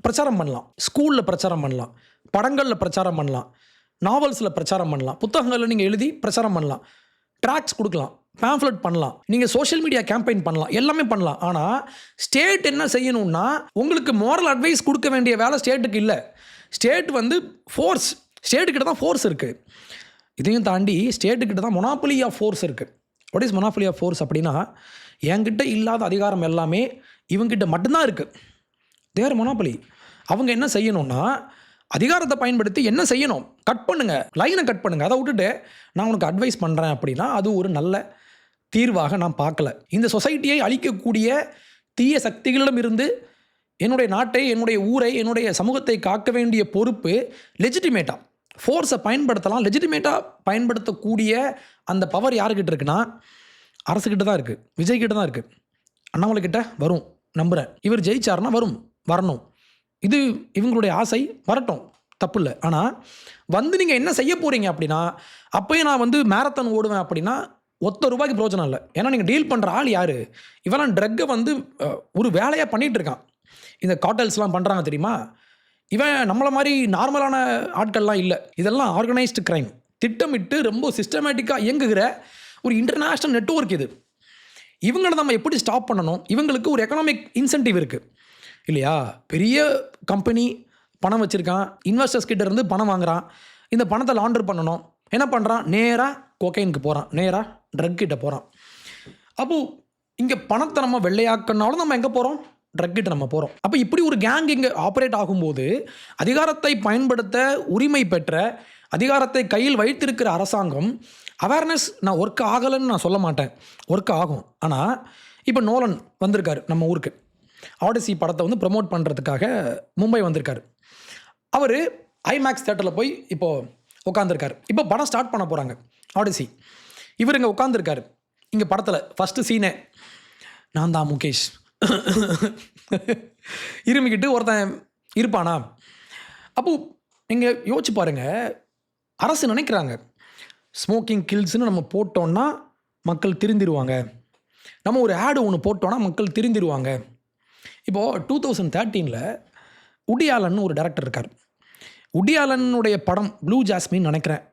பிரச்சாரம் பண்ணலாம், ஸ்கூலில் பிரச்சாரம் பண்ணலாம், படங்களில் பிரச்சாரம் பண்ணலாம், நாவல்ஸில் பிரச்சாரம் பண்ணலாம், புத்தகங்களில் நீங்கள் எழுதி பிரச்சாரம் பண்ணலாம், ட்ராக்ஸ் கொடுக்கலாம், பேம்ஃப்ளெட் பண்ணலாம், நீங்கள் சோஷியல் மீடியா கேம்பெயின் பண்ணலாம், எல்லாமே பண்ணலாம். ஆனால் ஸ்டேட் என்ன செய்யணும்னா, உங்களுக்கு மோரல் அட்வைஸ் கொடுக்க வேண்டிய வேலை ஸ்டேட்டுக்கு இல்லை. ஸ்டேட் ஃபோர்ஸ், ஸ்டேட்டுக்கிட்ட தான் ஃபோர்ஸ் இருக்குது. இதையும் தாண்டி ஸ்டேட்டுக்கிட்ட தான் மொனாப்பலி ஆஃப் ஃபோர்ஸ் இருக்குது. வாட் இஸ் மொனாப்பலி ஆஃப் ஃபோர்ஸ் அப்படின்னா, என்கிட்ட இல்லாத அதிகாரம் எல்லாமே இவங்ககிட்ட மட்டும்தான் இருக்குது. தேர் மொனாப்பலி. அவங்க என்ன செய்யணும்னா, அதிகாரத்தை பயன்படுத்தி என்ன செய்யணும், கட் பண்ணுங்கள், லைனை கட் பண்ணுங்கள். அதை விட்டுட்டு நான் உனக்கு அட்வைஸ் பண்ணுறேன் அப்படின்னா அது ஒரு நல்ல தீர்வாக நான் பார்க்கல. இந்த சொசைட்டியை அழிக்கக்கூடிய தீய சக்திகளிடம் இருந்து என்னுடைய நாட்டை, என்னுடைய ஊரை, என்னுடைய சமூகத்தை காக்க வேண்டிய பொறுப்பு லெஜிட்டிமேட்டாக ஃபோர்ஸை பயன்படுத்தலாம். லெஜிட்டிமேட்டாக பயன்படுத்தக்கூடிய அந்த பவர் யாருக்கிட்ட இருக்குன்னா, அரசுக்கிட்ட தான் இருக்குது, விஜய்கிட்ட தான் இருக்குது, அண்ணாமலை கிட்ட வரும் நம்புகிறேன். இவர் ஜெயிச்சார்னா வரணும். இது இவங்களுடைய ஆசை, வரட்டும், தப்பு இல்லை. ஆனால் நீங்கள் என்ன செய்ய போகிறீங்க அப்படின்னா, அப்போயும் நான் மேரத்தான் ஓடுவேன் அப்படின்னா ₹1 பிரோஜனம் இல்லை. ஏன்னா நீங்கள் டீல் பண்ணுற ஆள் யார்? இவெல்லாம் ட்ரக்கை ஒரு வேலையாக பண்ணிகிட்டு இருக்கான். இந்த கார்ட்டல்ஸ்லாம் பண்ணுறாங்க தெரியுமா? இவன் நம்மளை மாதிரி நார்மலான ஆட்கள்லாம் இல்லை. இதெல்லாம் ஆர்கனைஸ்டு க்ரைம், திட்டமிட்டு ரொம்ப சிஸ்டமேட்டிக்காக இயங்குகிற ஒரு இன்டர்நேஷ்னல் நெட்வொர்க் இது. இவங்களை நம்ம எப்படி ஸ்டாப் பண்ணணும்? இவங்களுக்கு ஒரு எக்கனாமிக் இன்சென்டிவ் இருக்குது இல்லையா? பெரிய கம்பெனி பணம் வச்சுருக்கான், இன்வெஸ்டர்ஸ் கிட்ட இருந்து பணம் வாங்குறான். இந்த பணத்தை லாண்டர் பண்ணணும். என்ன பண்ணுறான்? நேராக கோகைனுக்கு போகிறான், நேராக ட்ரக் கிட்ட போகிறான். அப்போது இங்கே பணத்தை நம்ம வெள்ளையாக்கினாலும் நம்ம எங்கே போகிறோம்? ட்ரக் கிட்ட நம்ம போகிறோம். அப்போ இப்படி ஒரு கேங் இங்கே ஆப்ரேட் ஆகும்போது, அதிகாரத்தை பயன்படுத்த உரிமை பெற்ற, அதிகாரத்தை கையில் வைத்திருக்கிற அரசாங்கம் அவேர்னஸ் நான் ஒர்க் ஆகலைன்னு நான் சொல்ல மாட்டேன், ஒர்க் ஆகும். ஆனால் இப்போ நோலன் வந்திருக்காரு நம்ம ஊருக்கு, ஆடிசி படத்தை ப்ரமோட் பண்ணுறதுக்காக மும்பை வந்திருக்காரு. அவர் ஐமேக்ஸ் தேட்டரில் போய் இப்போது உட்காந்துருக்காரு. இப்போ படம் ஸ்டார்ட் பண்ண போகிறாங்க ஆடிசி. இவர் இங்கே உட்காந்துருக்காரு. இங்கே படத்தில் ஃபஸ்ட்டு சீனே நான் தான் முகேஷ் இருமிக்கிட்டு ஒருத்தன் இருப்பானா? அப்போது நீங்கள் யோசிச்சு பாருங்கள், அரசு நினைக்கிறாங்க ஸ்மோக்கிங் கில்ஸ்னு நம்ம போட்டோன்னா மக்கள் திருந்திருவாங்க, நம்ம ஒரு ஆடு ஒன்று போட்டோன்னா மக்கள் திருந்திருவாங்க. இப்போது 2013 உடி ஆலன் ஒரு டைரக்டர் இருக்கார். உடி ஆலனுடைய படம் ப்ளூ ஜாஸ்மின் நினைக்கிறேன்,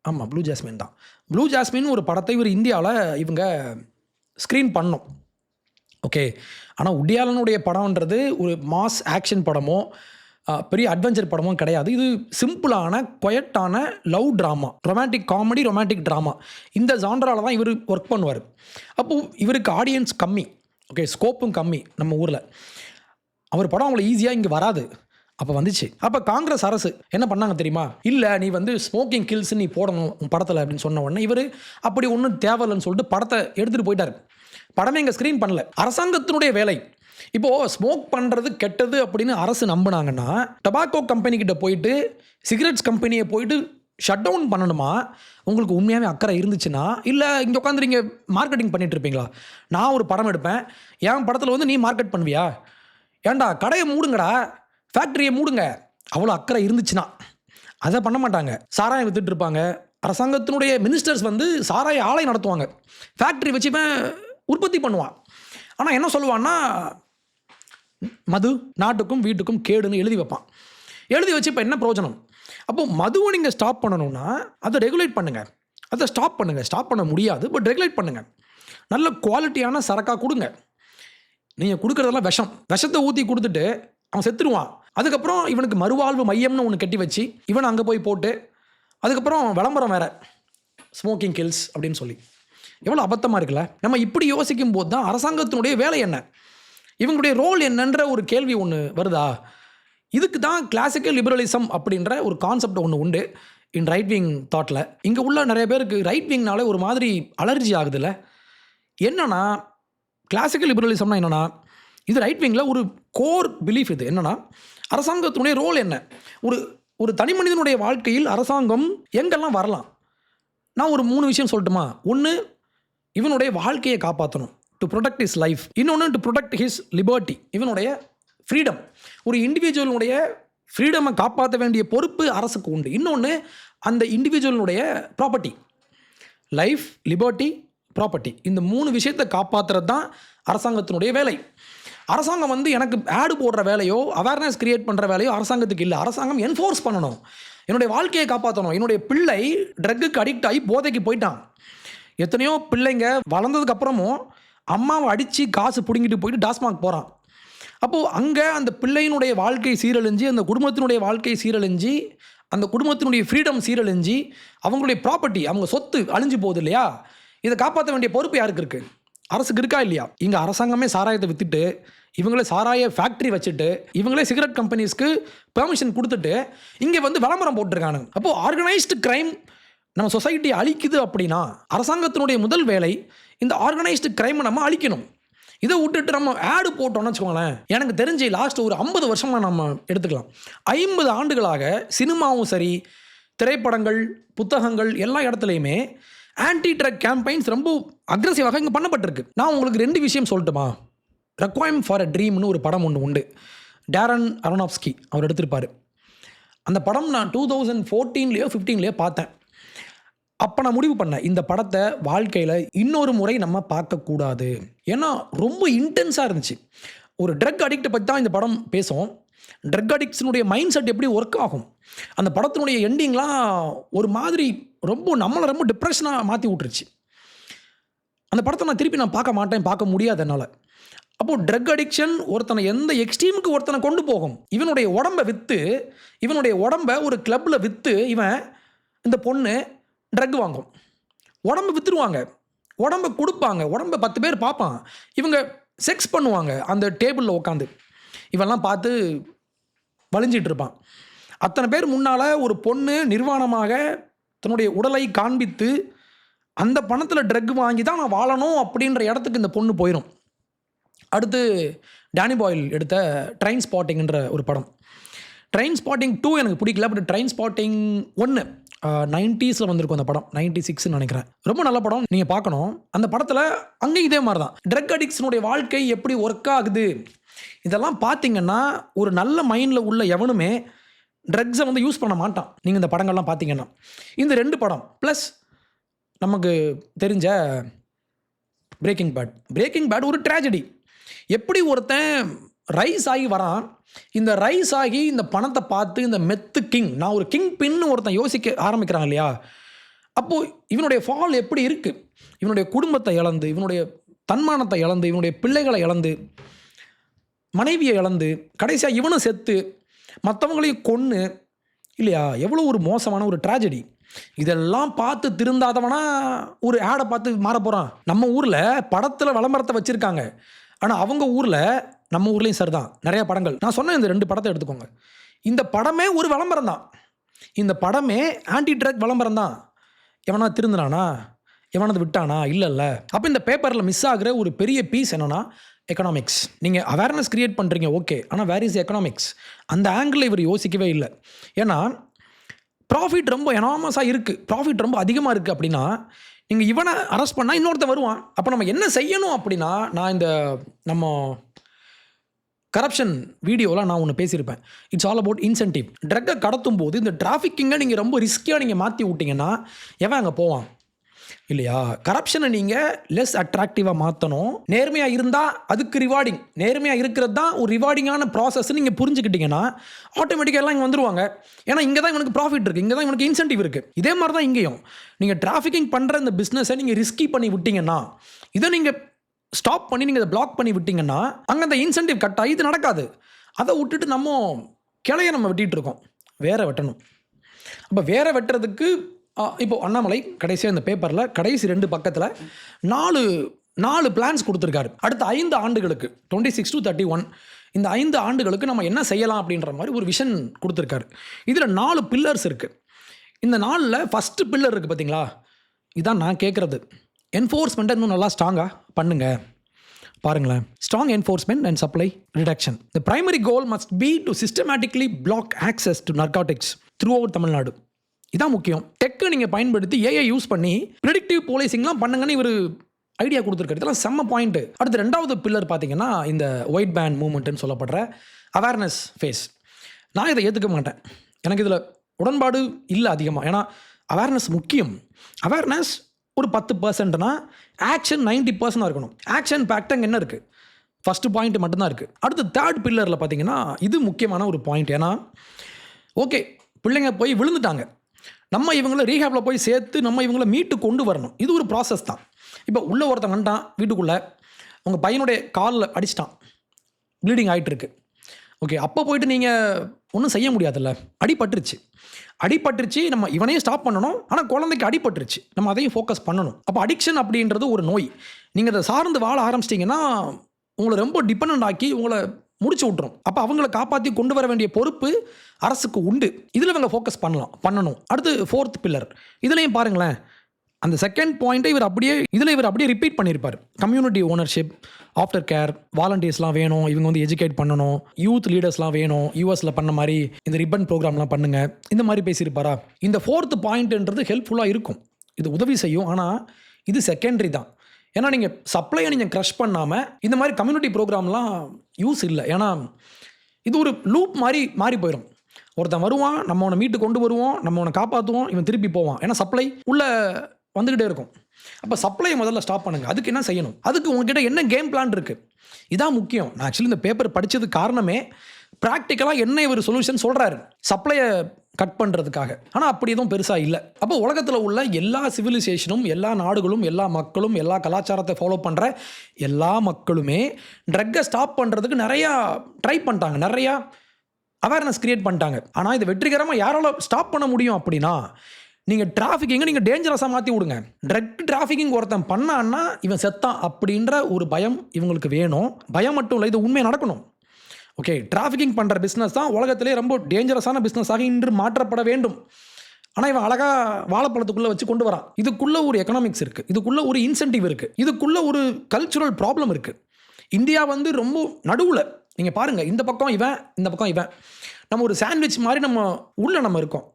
ஆமாம், ப்ளூ ஜாஸ்மின் தான். ப்ளூ ஜாஸ்மின் ஒரு படத்தை இந்தியாவில் இவங்க ஸ்க்ரீன் பண்ணோம். ஓகே. ஆனால் உட்டி ஆலனுடைய படம்ன்றது ஒரு மாஸ் ஆக்ஷன் படமோ பெரிய அட்வென்ச்சர் படமும் கிடையாது. இது சிம்பிளான குவைட்டான love drama, romantic comedy, romantic drama. இந்த ஜான்ராவில் தான் இவர் ஒர்க் பண்ணுவார். அப்போது இவருக்கு ஆடியன்ஸ் கம்மி, ஓகே, ஸ்கோப்பும் கம்மி நம்ம ஊரில். அவர் படம் அவ்வளோ ஈஸியாக இங்கே வராது. அப்போ வந்துச்சு. அப்போ காங்கிரஸ் அரசு என்ன பண்ணாங்க தெரியுமா? இல்லை, நீ ஸ்மோக்கிங் கில்ஸ் நீ போடணும் உன் படத்தில் அப்படின்னு சொன்ன உடனே இவர் அப்படி ஒன்றும் தேவையில்லைன்னு சொல்லிட்டு படத்தை எடுத்துகிட்டு போயிட்டார். படமே இங்கே ஸ்க்ரீன் பண்ணல. அரசாங்கத்தினுடைய வேலை. இப்போது ஸ்மோக் பண்ணுறது கெட்டது அப்படின்னு அரசு நம்பினாங்கன்னா டொபாக்கோ கம்பெனிக்கிட்ட போயிட்டு, சிகரெட்ஸ் கம்பெனியை போயிட்டு ஷட் டவுன் பண்ணணுமா? உங்களுக்கு உண்மையாகவே அக்கறை இருந்துச்சுன்னா, இல்லை இங்கே உட்காந்து நீங்கள் மார்க்கெட்டிங் பண்ணிகிட்டு இருப்பீங்களா? நான் ஒரு படம் எடுப்பேன், என் படத்தில் நீ மார்க்கெட் பண்ணுவியா? ஏன்டா கடையை மூடுங்கடா, ஃபேக்ட்ரியை மூடுங்க. அவ்வளோ அக்கறை இருந்துச்சுன்னா அதை பண்ண மாட்டாங்க. சாராயம் வித்துட்டு இருப்பாங்க. அரசாங்கத்தினுடைய மினிஸ்டர்ஸ் சாராய ஆலை நடத்துவாங்க, ஃபேக்ட்ரி வச்சுப்பேன் உற்பத்தி பண்ணுவான். ஆனால் என்ன சொல்லுவான்னா, மது நாட்டுக்கும் வீட்டுக்கும் கேடுன்னு எழுதி வைப்பான். எழுதி வச்சு இப்போ என்ன பிரயோஜனம்? அப்போது மதுவை நீங்கள் ஸ்டாப் பண்ணணும்னா அதை ரெகுலேட் பண்ணுங்கள். அதை ஸ்டாப் பண்ணுங்கள். ஸ்டாப் பண்ண முடியாது, பட் ரெகுலேட் பண்ணுங்கள். நல்ல குவாலிட்டியான சரக்காக கொடுங்க. நீங்கள் கொடுக்குறதெல்லாம் விஷத்தை ஊற்றி கொடுத்துட்டு அவன் செத்துருவான். அதுக்கப்புறம் இவனுக்கு மறுவாழ்வு மையம்னு ஒன்று கட்டி வச்சு இவன் அங்கே போய் போட்டு அதுக்கப்புறம் விளம்பரம் வேறு, ஸ்மோக்கிங் கில்ஸ் அப்படின்னு சொல்லி. எவ்வளோ அபத்தமாக இருக்குல்ல? நம்ம இப்படி யோசிக்கும் போது தான் அரசாங்கத்தினுடைய வேலை என்ன, இவங்களுடைய ரோல் என்னன்ற ஒரு கேள்வி ஒன்று வருதா? இதுக்கு தான் கிளாசிக்கல் லிபரலிசம் அப்படின்ற ஒரு கான்செப்ட் ஒன்று உண்டு இன் ரைட் விங் தாட்டில். இங்கே உள்ள நிறைய பேருக்கு ரைட் விங்னாலே ஒரு மாதிரி அலர்ஜி ஆகுதுல்ல. என்னன்னா, கிளாசிக்கல் லிபரலிசம்னா என்னென்னா, இது ரைட் விங்கில் ஒரு கோர் பிலீஃப். இது என்னென்னா, அரசாங்கத்தினுடைய ரோல் என்ன? ஒரு தனி மனிதனுடைய வாழ்க்கையில் அரசாங்கம் எங்கெல்லாம் வரலாம்? நான் ஒரு 3 விஷயம் சொல்லட்டுமா? ஒன்று, இவனுடைய வாழ்க்கையை காப்பாற்றணும், டு ப்ரொடெக்ட் ஹிஸ் லைஃப். இன்னொன்று, டு ப்ரொடெக்ட் ஹிஸ் லிபர்ட்டி, இவனுடைய ஃப்ரீடம். ஒரு இண்டிவிஜுவலுடைய ஃப்ரீடமை காப்பாற்ற வேண்டிய பொறுப்பு அரசுக்கு உண்டு. இன்னொன்று, அந்த இண்டிவிஜுவலுடைய ப்ராப்பர்ட்டி, லைஃப், லிபர்ட்டி, ப்ராப்பர்ட்டி. இந்த 3 விஷயத்தை காப்பாற்றுறது தான் அரசாங்கத்தினுடைய வேலை. அரசாங்கம் எனக்கு ஆடு போடுற வேலையோ அவேர்னஸ் கிரியேட் பண்ணுற வேலையோ அரசாங்கத்துக்கு இல்லை. அரசாங்கம் என்ஃபோர்ஸ் பண்ணணும், என்னுடைய வாழ்க்கையை காப்பாற்றணும். என்னுடைய பிள்ளை ட்ரக்குக்கு அடிக்ட் ஆகி போதைக்கு போயிட்டான். எத்தனையோ பிள்ளைங்க வளர்ந்ததுக்கப்புறமும் அம்மாவை அடித்து காசு பிடுங்கிட்டு போயிட்டு டாஸ்மாக் போகிறான். அப்போது அங்கே அந்த பிள்ளையினுடைய வாழ்க்கை சீரழிஞ்சு, அந்த குடும்பத்தினுடைய வாழ்க்கை சீரழிஞ்சு, அந்த குடும்பத்தினுடைய ஃப்ரீடம் சீரழிஞ்சு, அவங்களுடைய ப்ராப்பர்ட்டி, அவங்க சொத்து அழிஞ்சு போகுது இல்லையா? இதை காப்பாற்ற வேண்டிய பொறுப்பு யாருக்கு இருக்குது? அரசுக்கு இருக்கா இல்லையா? இங்கே அரசாங்கமே சாராயத்தை விற்றுட்டு, இவங்களே சாராய ஃபேக்ட்ரி வச்சுட்டு, இவங்களே சிகரெட் கம்பெனிஸ்க்கு பெர்மிஷன் கொடுத்துட்டு இங்கே விளம்பரம் போட்டிருக்கானுங்க. அப்போது ஆர்கனைஸ்டு கிரைம் நம்ம சொசைட்டி அழிக்குது அப்படின்னா அரசாங்கத்தினுடைய முதல் வேலை இந்த ஆர்கனைஸ்டு கிரைமை நம்ம அழிக்கணும். இதை விட்டுட்டு நம்ம ஆடு போட்டோம்னு வச்சுக்கோங்களேன். எனக்கு தெரிஞ்சு லாஸ்ட் ஒரு 50 வருஷமாக நம்ம எடுத்துக்கலாம், 50 ஆண்டுகளாக சினிமாவும் சரி, திரைப்படங்கள், புத்தகங்கள் எல்லா இடத்துலையுமே ஆன்டி ட்ரக் கேம்பெயின்ஸ் ரொம்ப அக்ரெசிவாக இங்கே பண்ணப்பட்டிருக்கு. நான் உங்களுக்கு 2 விஷயம் சொல்லட்டுமா? ரெக்வைம் ஃபார் அ ட்ரீம்னு ஒரு படம் ஒன்று உண்டு, டேரன் அரோனாஃப்ஸ்கி அவர் எடுத்திருப்பார். அந்த படம் நான் 2014 15 பார்த்தேன். அப்போ நான் முடிவு பண்ணேன், இந்த படத்தை வாழ்க்கையில் இன்னொரு முறை நம்ம பார்க்கக்கூடாது. ஏன்னா ரொம்ப இன்டென்ஸாக இருந்துச்சு. ஒரு ட்ரக் அடிக்டை பற்றி தான் இந்த படம் பேசும். ட்ரக் அடிக்ட்ஸினுடைய மைண்ட் செட் எப்படி ஒர்க் ஆகும், அந்த படத்தினுடைய எண்டிங்லாம் ஒரு மாதிரி நம்மளை ரொம்ப டிப்ரெஷனாக மாற்றி விட்டுருச்சு. அந்த படத்தை நான் திருப்பி பார்க்க மாட்டேன், பார்க்க முடியாது என்னால். அப்போது ட்ரக் அடிக்ஷன் ஒருத்தனை எந்த எக்ஸ்ட்ரீமுக்கு ஒருத்தனை கொண்டு போகும். இவனுடைய உடம்பை விற்று, இவனுடைய உடம்பை ஒரு கிளப்பில் விற்று, இந்த பொண்ணு ட்ரக் வாங்கும், உடம்பை விற்றுருவாங்க, உடம்பை கொடுப்பாங்க, உடம்பை 10 பேர் பார்ப்பான், இவங்க செக்ஸ் பண்ணுவாங்க அந்த டேபிளில் உட்காந்து. இவெல்லாம் பார்த்து வலிஞ்சிட்டு இருப்பான். அத்தனை பேர் முன்னால் ஒரு பொண்ணு நிர்வாணமாக தன்னுடைய உடலை காண்பித்து அந்த பணத்தில் ட்ரக் வாங்கி தான் நான் வாழணும் அப்படின்ற இடத்துக்கு இந்த பொண்ணு போயிடும். அடுத்து டேனி பாயில் எடுத்த ட்ரெயின் ஸ்பாட்டிங்ன்ற ஒரு படம். ட்ரெயின் ஸ்பாட்டிங் 2 எனக்கு பிடிக்கல, பட் ட்ரெயின் ஸ்பாட்டிங் 1 90s வந்திருக்கும் அந்த படம், 96 நினைக்கிறேன். ரொம்ப நல்ல படம், நீங்கள் பார்க்கணும். அந்த படத்தில் அங்கேயும் இதே மாதிரி தான் ட்ரக் அடிக்ஷனுடைய வாழ்க்கை எப்படி ஒர்க் ஆகுது இதெல்லாம் பார்த்தீங்கன்னா ஒரு நல்ல மைண்டில் உள்ள எவனுமே ட்ரக்ஸை யூஸ் பண்ண மாட்டான். நீங்கள் இந்த படங்கள்லாம் பார்த்தீங்கன்னா இந்த 2 படம் ப்ளஸ் நமக்கு தெரிஞ்ச பிரேக்கிங் பேட் ஒரு ட்ராஜடி. எப்படி ஒருத்தன் ரைஸ் ஆகி வரான், இந்த ரைஸ் ஆகி இந்த பணத்தை பார்த்து இந்த மெத்து கிங், நான் ஒரு கிங் பின்னு ஒருத்தன் யோசிக்க ஆரம்பிக்கிறான் இல்லையா? அப்போது இவனுடைய ஃபால் எப்படி இருக்குது? இவனுடைய குடும்பத்தை இழந்து, இவனுடைய தன்மானத்தை இழந்து, இவனுடைய பிள்ளைகளை இழந்து, மனைவியை இழந்து, கடைசியாக இவனும் செத்து மற்றவங்களையும் கொன்று, இல்லையா? எவ்வளோ ஒரு மோசமான ஒரு ட்ராஜடி. இதெல்லாம் பார்த்து திருந்தாதவனா ஒரு ஆடை பார்த்து மாற போகிறான். நம்ம ஊரில் படத்தில் விளம்பரத்தை வச்சுருக்காங்க, ஆனால் அவங்க ஊரில், நம்ம ஊர்லேயும் சரிதான் நிறையா படங்கள். நான் சொன்னேன், இந்த 2 படத்தை எடுத்துக்கோங்க. இந்த படமே ஒரு விளம்பரம் தான். இந்த படமே ஆன்டி ட்ரக் விளம்பரம் தான். எவனா திருந்தினானா? எவனது விட்டானா? இல்லைல்ல. அப்போ இந்த பேப்பரில் மிஸ் ஆகிற ஒரு பெரிய பீஸ் என்னென்னா எக்கனாமிக்ஸ். நீங்கள் அவேர்னஸ் க்ரியேட் பண்ணுறீங்க, ஓகே, ஆனால் வேர் இஸ் எக்கனாமிக்ஸ்? அந்த ஆங்கிளில் இவர் யோசிக்கவே இல்லை. ஏன்னா ப்ராஃபிட் ரொம்ப எனாமஸாக இருக்குது, ப்ராஃபிட் ரொம்ப அதிகமாக இருக்குது. அப்படின்னா நீங்கள் இவனை அரெஸ்ட் பண்ணால் இன்னொருத்தன் வருவான். அப்போ நம்ம என்ன செய்யணும் அப்படின்னா, நான் இந்த நம்ம கரப்ஷன் வீடியோவில் நான் ஒன்று பேசியிருப்பேன். It's all about incentive. ட்ரக்கை கடத்தும் போது இந்த டிராஃபிக்கிங்கை நீங்கள் ரொம்ப ரிஸ்கியாக நீங்கள் மாற்றி விட்டிங்கன்னா எவன் அங்கே போவான்? இல்லையா? கரப்ஷனை நீங்கள் லெஸ் அட்ராக்டிவாக மாற்றணும். நேர்மையாக இருந்தால் அதுக்கு ரிவார்டிங், நேர்மையாக இருக்கிறது தான் ஒரு ரிவார்டிங்கான ப்ராசஸ் நீங்கள் புரிஞ்சுக்கிட்டிங்கன்னா ஆட்டோமேட்டிக்காக எல்லாம் இங்கே வந்துருவாங்க. ஏன்னா இங்கே தான் இவனுக்கு ப்ராஃபிட் இருக்குது, இங்கே தான் இவனுக்கு இன்சென்டிவ் இருக்குது. இதே மாதிரி தான் இங்கேயும் நீங்கள் டிராஃபிக்கிங் பண்ணுற இந்த பிஸ்னஸை நீங்கள் ரிஸ்கி பண்ணி விட்டிங்கன்னா, இதை நீங்கள் ஸ்டாப் பண்ணி நீங்கள் அதை பிளாக் பண்ணி விட்டிங்கன்னா அங்கே அந்த இன்சென்டிவ் கட் ஆகி இது நடக்காது. அதை விட்டுட்டு நம்ம கிளையை நம்ம வெட்டிகிட்டு இருக்கோம். வேற வெட்டணும். அப்போ வேற வெட்டுறதுக்கு இப்போது அண்ணாமலை கடைசியாக இந்த பேப்பரில் கடைசி 2 பக்கத்தில் 4 பிளான்ஸ் கொடுத்துருக்காரு. அடுத்த 5 ஆண்டுகளுக்கு 26 to 31 இந்த 5 ஆண்டுகளுக்கு நம்ம என்ன செய்யலாம் அப்படின்ற மாதிரி ஒரு விஷன் கொடுத்துருக்காரு. இதில் 4 பில்லர்ஸ் இருக்குது. இந்த 4ல் ஃபஸ்ட்டு பில்லர் இருக்குது பார்த்தீங்களா? இதான் நான் கேட்குறது. என்ஃபோர்ஸ்மெண்ட்டை இன்னும் நல்லா ஸ்ட்ராங்காக பண்ணுங்க. பாருங்களேன், strong enforcement and supply reduction. The primary goal must be to systematically block access to narcotics throughout Tamil Nadu. இதான் முக்கியம். டெக்கை நீங்கள் பயன்படுத்தி ஏஐ யூஸ் பண்ணி ப்ரெடிக்டிவ் போலீசிங்லாம் பண்ணுங்கன்னு இவர் ஐடியா கொடுத்துருக்காரு. இதெல்லாம் செம்ம பாயிண்ட்டு. அடுத்து 2வது பில்லர் பார்த்தீங்கன்னா இந்த ஒயிட் பேண்ட் மூவ்மெண்ட்டுன்னு சொல்லப்படுற அவேர்னஸ் ஃபேஸ். நான் இதை ஏற்றுக்க மாட்டேன். எனக்கு இதில் உடன்பாடு இல்லை அதிகமாக. ஏன்னா அவேர்னஸ் முக்கியம். அவேர்னஸ் ஒரு 10%னா ஆக்ஷன் 90% இருக்கணும். ஆக்ஷன் பேக்டங்க என்ன இருக்குது? ஃபஸ்ட்டு பாயிண்ட் மட்டும்தான் இருக்குது. அடுத்து 3rd பில்லரில் பார்த்தீங்கன்னா இது முக்கியமான ஒரு பாயிண்ட். ஏன்னா ஓகே, பிள்ளைங்க போய் விழுந்துட்டாங்க, நம்ம இவங்கள ரீஹேப்பில் போய் சேர்த்து நம்ம இவங்கள மீட்டு கொண்டு வரணும். இது ஒரு ப்ராசஸ் தான். இப்போ உள்ள ஒருத்தன் வந்துட்டான் வீட்டுக்குள்ளே, உங்கள் பையனுடைய காலில் அடிச்சிட்டான், ப்ளீடிங் ஆகிட்டுருக்கு. ஓகே, அப்போ போயிட்டு நீங்கள் ஒன்றும் செய்ய முடியாதுல்ல. அடிபட்டுருச்சு, நம்ம இவனையும் ஸ்டாப் பண்ணணும். ஆனால் குழந்தைக்கு அடிபட்டுருச்சு, நம்ம அதையும் ஃபோக்கஸ் பண்ணணும். அப்போ அடிக்ஷன் அப்படின்றது ஒரு நோய். நீங்கள் அதை சார்ந்து வாழ ஆரம்பிச்சிட்டிங்கன்னா உங்களை ரொம்ப டிபெண்ட் ஆக்கி உங்களை முடிச்சு விட்ரும். அப்போ அவங்கள காப்பாற்றி கொண்டு வர வேண்டிய பொறுப்பு அரசுக்கு உண்டு. இதில் இவங்க ஃபோக்கஸ் பண்ணணும். அடுத்து 4th பில்லர். இதுலேயும் பாருங்களேன், அந்த 2nd பாயிண்ட்டை இவர் அப்படியே ரிப்பீட் பண்ணியிருப்பார். கம்யூனிட்டி ஓனர்ஷிப், ஆஃப்டர் கேர், வாலண்டியர்ஸ்லாம் வேணும், இவங்க வந்து எஜுகேட் பண்ணணும், யூத் லீடர்ஸ்லாம் வேணும், யூஎஸில் பண்ண மாதிரி இந்த ரிப்பன் ப்ரோக்ராம்லாம் பண்ணுங்கள், இந்த மாதிரி பேசியிருப்பாரா? இந்த 4th பாயிண்ட்ன்றது ஹெல்ப்ஃபுல்லாக இருக்கும், இது உதவி செய்யும். ஆனால் இது செகண்டரி தான். ஏன்னா நீங்கள் சப்ளையை நீங்கள் க்ரஷ் பண்ணாமல் இந்த மாதிரி கம்யூனிட்டி ப்ரோக்ராம்லாம் யூஸ் இல்லை. ஏன்னா இது ஒரு லூப் மாதிரி மாறி போயிடும். ஒருத்தன் வருவான், நம்ம அவனை மீட்டு கொண்டு வருவோம், நம்ம அவனை காப்பாற்றுவோம், இவன் திருப்பி போவான். ஏன்னா சப்ளை உள்ளே வந்துக்கிட்டே இருக்கும். அப்போ சப்ளையை முதல்ல ஸ்டாப் பண்ணுங்கள். அதுக்கு என்ன செய்யணும்? அதுக்கு உங்ககிட்ட என்ன கேம் பிளான் இருக்குது? இதான் முக்கியம். நான் ஆக்சுவலி இந்த பேப்பர் படித்தது காரணமே ப்ராக்டிக்கலாக என்ன இவர் சொல்யூஷன் சொல்கிறாரு சப்ளையை கட் பண்ணுறதுக்காக. ஆனால் அப்படி எதுவும் பெருசாக இல்லை. அப்போ உலகத்தில் உள்ள எல்லா சிவிலைசேஷனும், எல்லா நாடுகளும், எல்லா மக்களும், எல்லா கலாச்சாரத்தை ஃபாலோ பண்ணுற எல்லா மக்களுமே ட்ரக்கை ஸ்டாப் பண்ணுறதுக்கு நிறையா ட்ரை பண்ணிட்டாங்க, நிறையா அவேர்னஸ் க்ரியேட் பண்ணிட்டாங்க. ஆனால் இதை வெற்றிகரமாக யாரால ஸ்டாப் பண்ண முடியும் அப்படின்னா, நீங்கள் டிராஃபிக்கிங்கை நீங்கள் டேஞ்சரஸாக மாற்றி விடுங்க. ட்ரக் டிராஃபிக்கிங் ஒருத்தன் பண்ணான்னா இவன் செத்தான் அப்படின்ற ஒரு பயம் இவங்களுக்கு வேணும். பயம் மட்டும் இல்லை, இது உண்மையாக நடக்கணும். ஓகே, டிராஃபிக்கிங் பண்ணுற பிஸ்னஸ் தான் உலகத்திலே ரொம்ப டேஞ்சரஸான பிஸ்னஸாக இன்று மாற்றப்பட வேண்டும். ஆனால் இவன் அழகாக வாழைப்பழத்துக்குள்ளே வச்சு கொண்டு வரான். இதுக்குள்ளே ஒரு எக்கனாமிக்ஸ் இருக்குது, இதுக்குள்ளே ஒரு இன்சென்டிவ் இருக்குது, இதுக்குள்ளே ஒரு கல்ச்சுரல் ப்ராப்ளம் இருக்குது. இந்தியா வந்து ரொம்ப நடுவில். நீங்கள் பாருங்கள், இந்த பக்கம் இவன், இந்த பக்கம் இவன். நம்ம ஒரு சாண்ட்விச் மாதிரி நம்ம உள்ளே இருக்கோம்.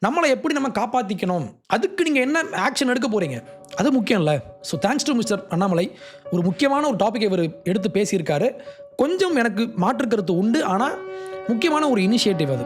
நம்மளை எப்படி நம்ம காப்பாற்றிக்கணும், அதுக்கு நீங்கள் என்ன ஆக்ஷன் எடுக்க போகிறீங்க, அது முக்கியம் இல்லை. So thanks to mister Annamalai. ஒரு முக்கியமான ஒரு டாப்பிக்கை இவர் எடுத்து பேசியிருக்காரு. கொஞ்சம் எனக்கு மாற்று கருத்து உண்டு, ஆனால் முக்கியமான ஒரு இனிஷியேட்டிவ் அது.